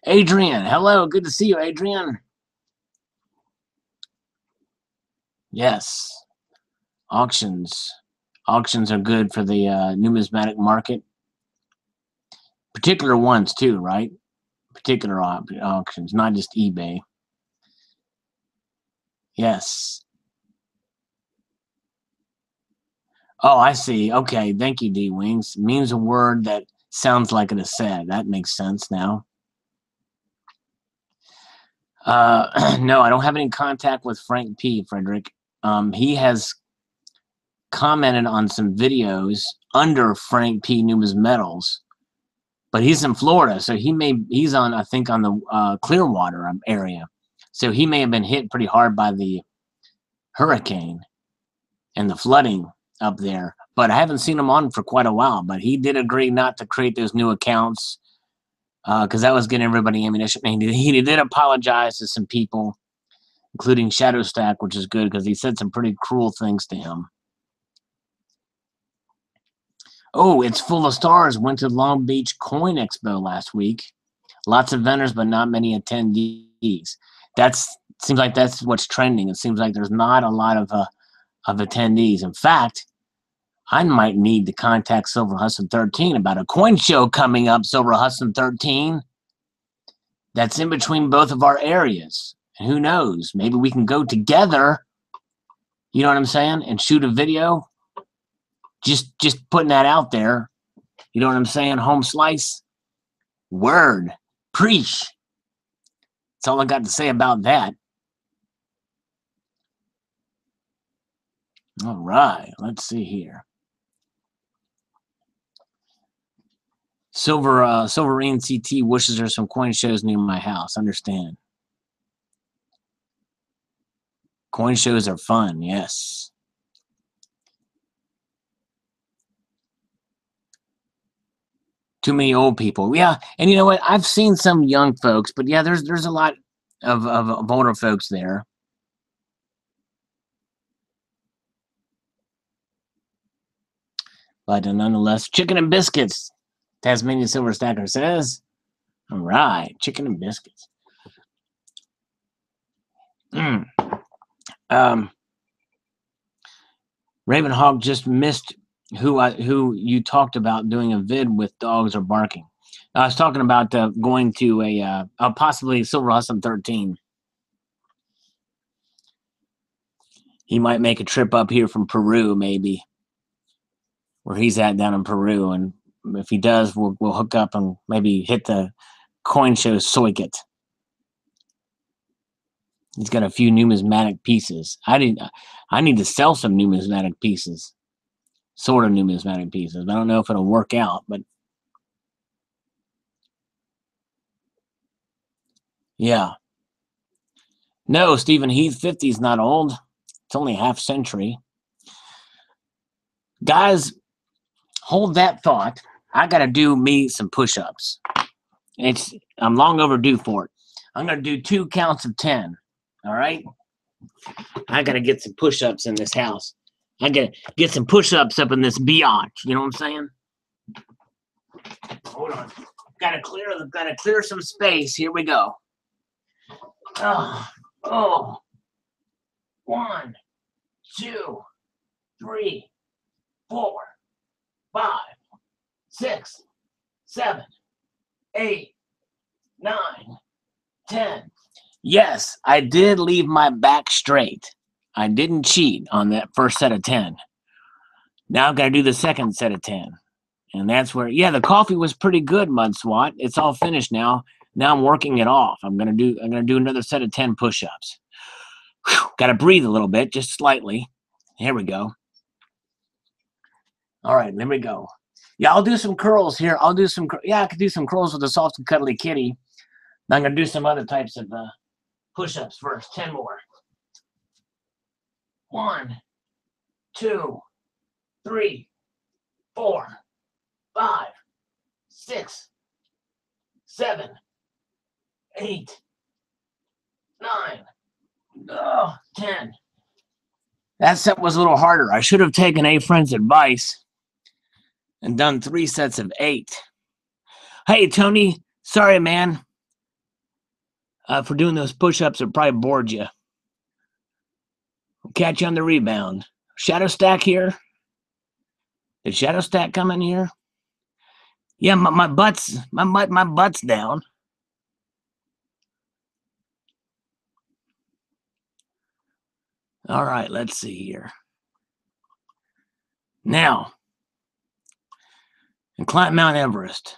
Adrian, hello. Good to see you, Adrian. Yes. Auctions. Auctions are good for the numismatic market. Particular ones too, right? Particular auctions, not just eBay. Yes. Oh, I see. Okay, thank you, D Wings. Means a word that sounds like it is said. That makes sense now. No, I don't have any contact with Frank P. Frederick. He has commented on some videos under Frank P. Newman's Metals, but he's in Florida, so he's on, I think, on the Clearwater area, so he may have been hit pretty hard by the hurricane and the flooding up there. But I haven't seen him on for quite a while. But he did agree not to create those new accounts because that was getting everybody ammunition. And he did apologize to some people, including Shadow Stack, which is good because he said some pretty cruel things to him. Oh, it's full of stars. Went to Long Beach Coin Expo last week. Lots of vendors, but not many attendees. Seems like that's what's trending. It seems like there's not a lot of attendees. In fact, I might need to contact Silver Hudson 13 about a coin show coming up, Silver Hudson 13, that's in between both of our areas. And who knows? Maybe we can go together, you know what I'm saying, and shoot a video. Just putting that out there. You know what I'm saying? Home slice. Word. Preach. That's all I got to say about that. All right. Let's see here. Silverine CT wishes there some coin shows near my house. Understand. Coin shows are fun, yes. Too many old people. Yeah, and you know what? I've seen some young folks, but yeah, there's a lot of older folks there. But nonetheless, chicken and biscuits. Tasmanian Silver Stacker says. All right, chicken and biscuits. Ravenhawk just missed who you talked about doing a vid with dogs or barking. I was talking about going to a possibly Silver Hudson 13. He might make a trip up here from Peru, maybe, where he's at down in Peru, and if he does, we'll hook up and maybe hit the coin show circuit. He's got a few numismatic pieces. I need to sell some numismatic pieces, sort of numismatic pieces. I don't know if it'll work out, but yeah. No, Stephen Heath 50 is not old. It's only half century. Guys, hold that thought. I got to do me some push-ups. I'm long overdue for it. I'm going to do 2 counts of 10. All right? I got to get some push-ups in this house. I got to get some push-ups up in this biatch. You know what I'm saying? Hold on. Got to clear some space. Here we go. Oh. 1, 2, 3, 4, 5, 6, 7, 8, 9, 10. Yes, I did leave my back straight. I didn't cheat on that first set of 10. Now I've got to do the second set of 10. And that's where, yeah, the coffee was pretty good, Mud Swat. It's all finished now. Now I'm working it off. I'm gonna do another set of 10 push-ups. Got to breathe a little bit, just slightly. Here we go. All right, there we go. Yeah, I'll do some curls here. I could do some curls with a soft and cuddly kitty. Now I'm going to do some other types of push-ups first. 10 more. 1, 2, 3, 4, 5, 6, 7, 8, 9, 10. That set was a little harder. I should have taken a friend's advice and done 3 sets of 8. Hey, Tony, sorry, man, for doing those push-ups. It probably bored you. We'll catch you on the rebound. Shadow Stack here. Did Shadow Stack come in here? Yeah, my butt's down. All right, let's see here. Now, and climb Mount Everest.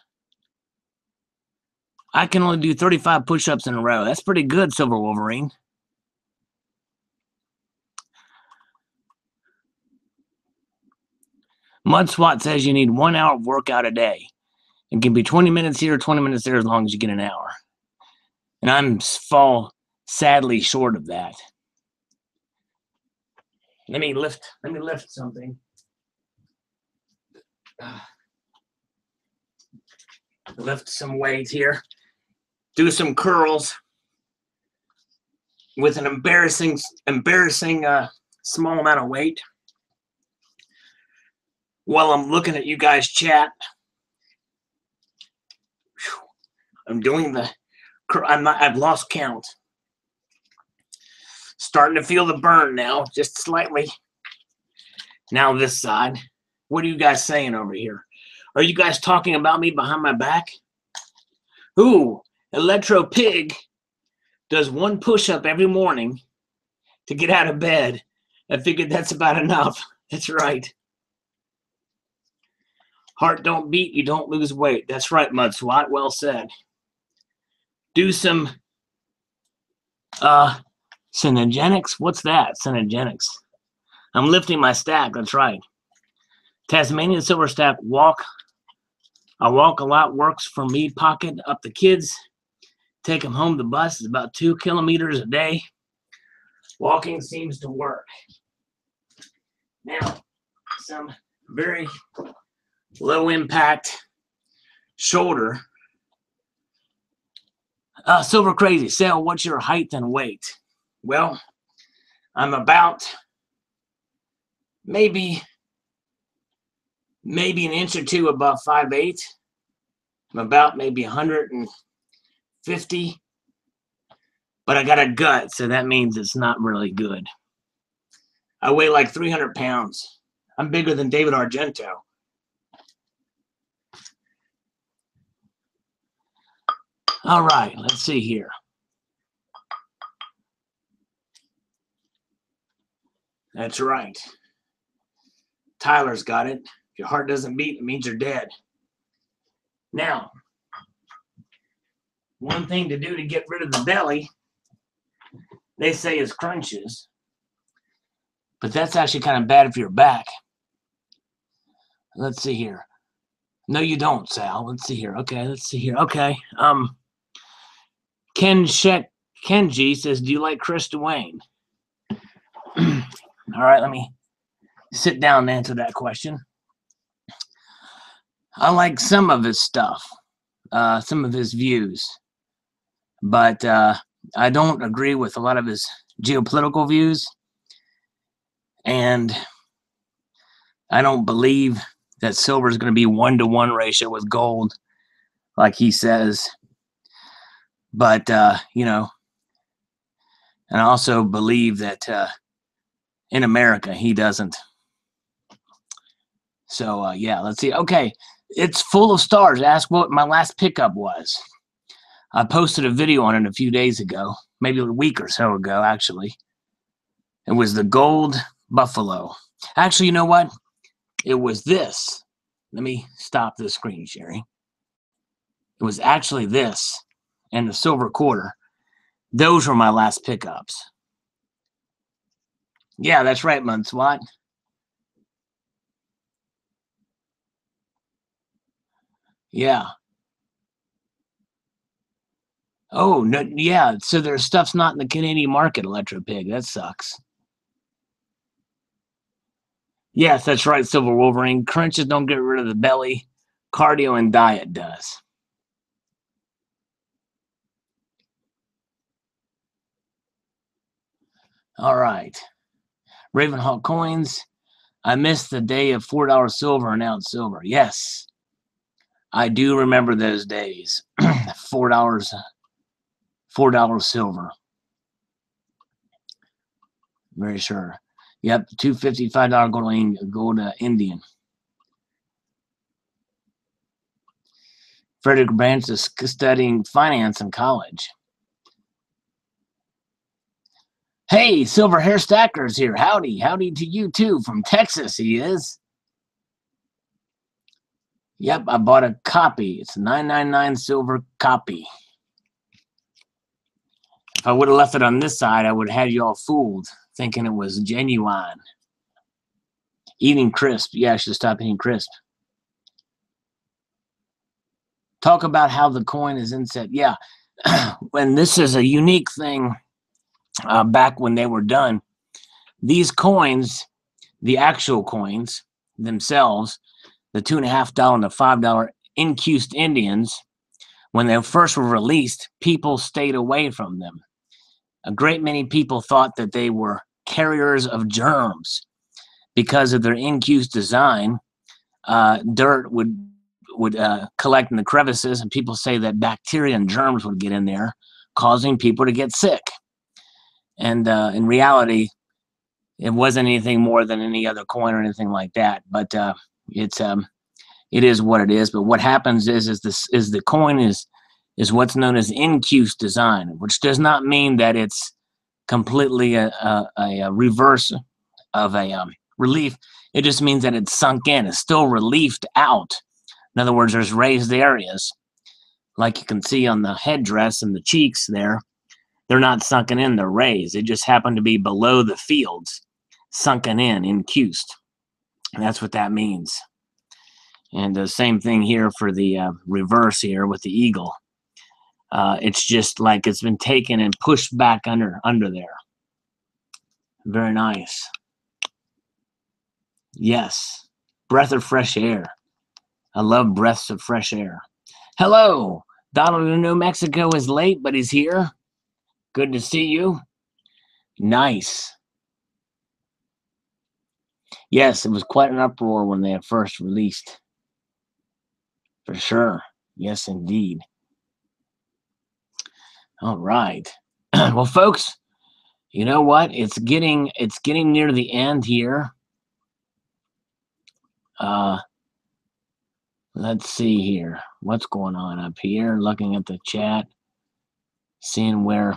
I can only do 35 push-ups in a row. That's pretty good, Silver Wolverine. Mud Swat says you need 1 hour of workout a day. It can be 20 minutes here, 20 minutes there, as long as you get an hour. And I'm fall sadly short of that. Let me lift something. Lift some weights here. Do some curls with an embarrassing small amount of weight. While I'm looking at you guys chat, I'm doing I've lost count. Starting to feel the burn now, just slightly. Now this side. What are you guys saying over here? Are you guys talking about me behind my back? Ooh, Electro Pig does 1 push-up every morning to get out of bed. I figured that's about enough. That's right. Heart don't beat, you don't lose weight. That's right, Mud Swat. Well said. Do some Synergenics. What's that? Synergenics. I'm lifting my stack. That's right. Tasmanian Silver Stack walk. I walk a lot. Works for me. Pocket up the kids. Take them home. The bus is about 2 kilometers a day. Walking seems to work. Now, some very low impact shoulder. Silver Crazy. Sal, what's your height and weight? Well, I'm about maybe an inch or two above 5'8". I'm about maybe 150. But I got a gut, so that means it's not really good. I weigh like 300 pounds. I'm bigger than David Argento. All right, let's see here. That's right. Tyler's got it. If your heart doesn't beat, it means you're dead. Now, one thing to do to get rid of the belly, they say, is crunches. But that's actually kind of bad for your back. Let's see here. No, you don't, Sal. Let's see here. Okay, let's see here. Okay. Kenji says, do you like Chris Dwayne? All right, let me sit down and answer that question. I like some of his stuff, some of his views, but I don't agree with a lot of his geopolitical views, and I don't believe that silver is going to be 1-to-1 ratio with gold, like he says. But you know, and I also believe that in America he doesn't. So yeah, let's see. Okay, it's full of stars. Ask what my last pickup was. I posted a video on it a few days ago, maybe a week or so ago, actually. It was the gold buffalo. Actually, you know what? It was this. Let me stop the screen sharing. It was actually this and the silver quarter. Those were my last pickups. Yeah, that's right, Munswat. Yeah. Oh, no, yeah. So their stuff's not in the Canadian market, Electropig. That sucks. Yes, that's right, Silver Wolverine. Crunches don't get rid of the belly. Cardio and diet does. All right. Ravenhawk coins. I missed the day of $4 silver and ounce silver. Yes. I do remember those days. $4 silver. Very sure. Yep, $255 gold Indian. Frederick Branch is studying finance in college. Hey, Silver Hair Stacker's here. Howdy. Howdy to you too. From Texas, he is. Yep, I bought a copy. It's a 999 silver copy. If I would have left it on this side, I would have had you all fooled, thinking it was genuine. Eating crisp. Yeah, I should stop eating crisp. Talk about how the coin is inset. Yeah, when this is a unique thing back when they were done. These coins, the actual coins themselves, the $2.50 and the $5 incused Indians, when they first were released, people stayed away from them. A great many people thought that they were carriers of germs because of their incused design. Dirt would collect in the crevices, and people say that bacteria and germs would get in there, causing people to get sick. And in reality, it wasn't anything more than any other coin or anything like that. But it is what it is. But what happens is the coin is what's known as incused design, which does not mean that it's completely a reverse of a relief. It just means that it's sunk in. It's still reliefed out. In other words, there's raised areas, like you can see on the headdress and the cheeks there. They're not sunken in, they're raised. They just happen to be below the fields, sunken in, incused. And that's what that means. And the same thing here for the reverse here with the eagle. It's just like it's been taken and pushed back under there. Very nice. Yes. Breath of fresh air. I love breaths of fresh air. Hello. Donald in New Mexico is late, but he's here. Good to see you. Nice. Yes, it was quite an uproar when they had first released. For sure. Yes, indeed. All right. Well, folks, you know what? It's getting near the end here. Let's see here. What's going on up here? Looking at the chat, seeing where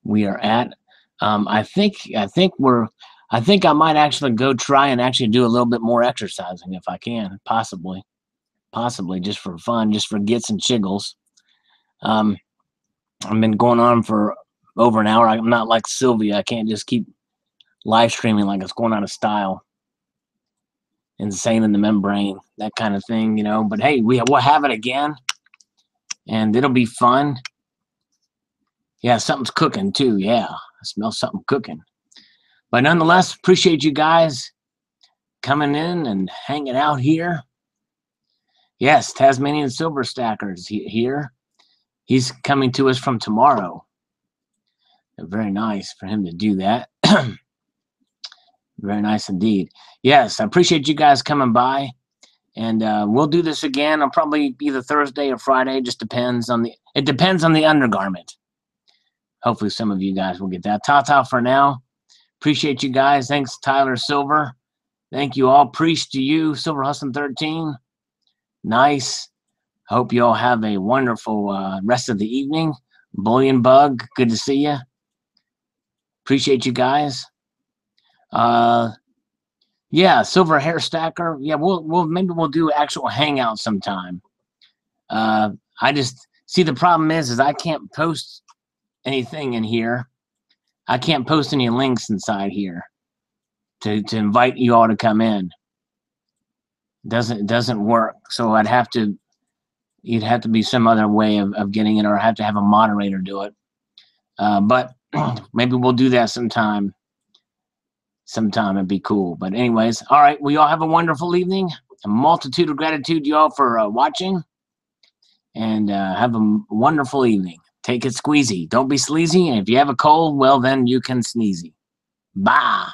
we are at. I think I might actually go try and actually do a little bit more exercising if I can, possibly just for fun, just for gits and chiggles. I've been going on for over an hour. I'm not like Sylvia. I can't just keep live streaming like it's going out of style. Insane in the membrane, that kind of thing, you know. But hey, we'll have it again, and it'll be fun. Yeah, something's cooking too. Yeah, I smell something cooking. But nonetheless, appreciate you guys coming in and hanging out here. Yes, Tasmanian Silver Stacker's here. He's coming to us from tomorrow. Very nice for him to do that. Very nice indeed. Yes, I appreciate you guys coming by, and we'll do this again on probably either Thursday or Friday. It depends on the undergarment. Hopefully some of you guys will get that. Ta-ta for now. Appreciate you guys. Thanks, Tyler Silver. Thank you all. Preach to you, Silver Hustling 13. Nice. Hope you all have a wonderful rest of the evening. Bullion Bug, good to see you. Appreciate you guys. Yeah, Silver Hair Stacker. Yeah, maybe we'll do actual hangout sometime. I just see the problem is I can't post anything in here. I can't post any links inside here to invite you all to come in. It doesn't work. So you'd have to be some other way of getting it, or have to have a moderator do it. But maybe we'll do that sometime. Sometime it'd be cool. But anyways, all right. We all have a wonderful evening. A multitude of gratitude to you all for watching. And have a wonderful evening. Take it squeezy. Don't be sleazy. And if you have a cold, well, then you can sneezy. Bye.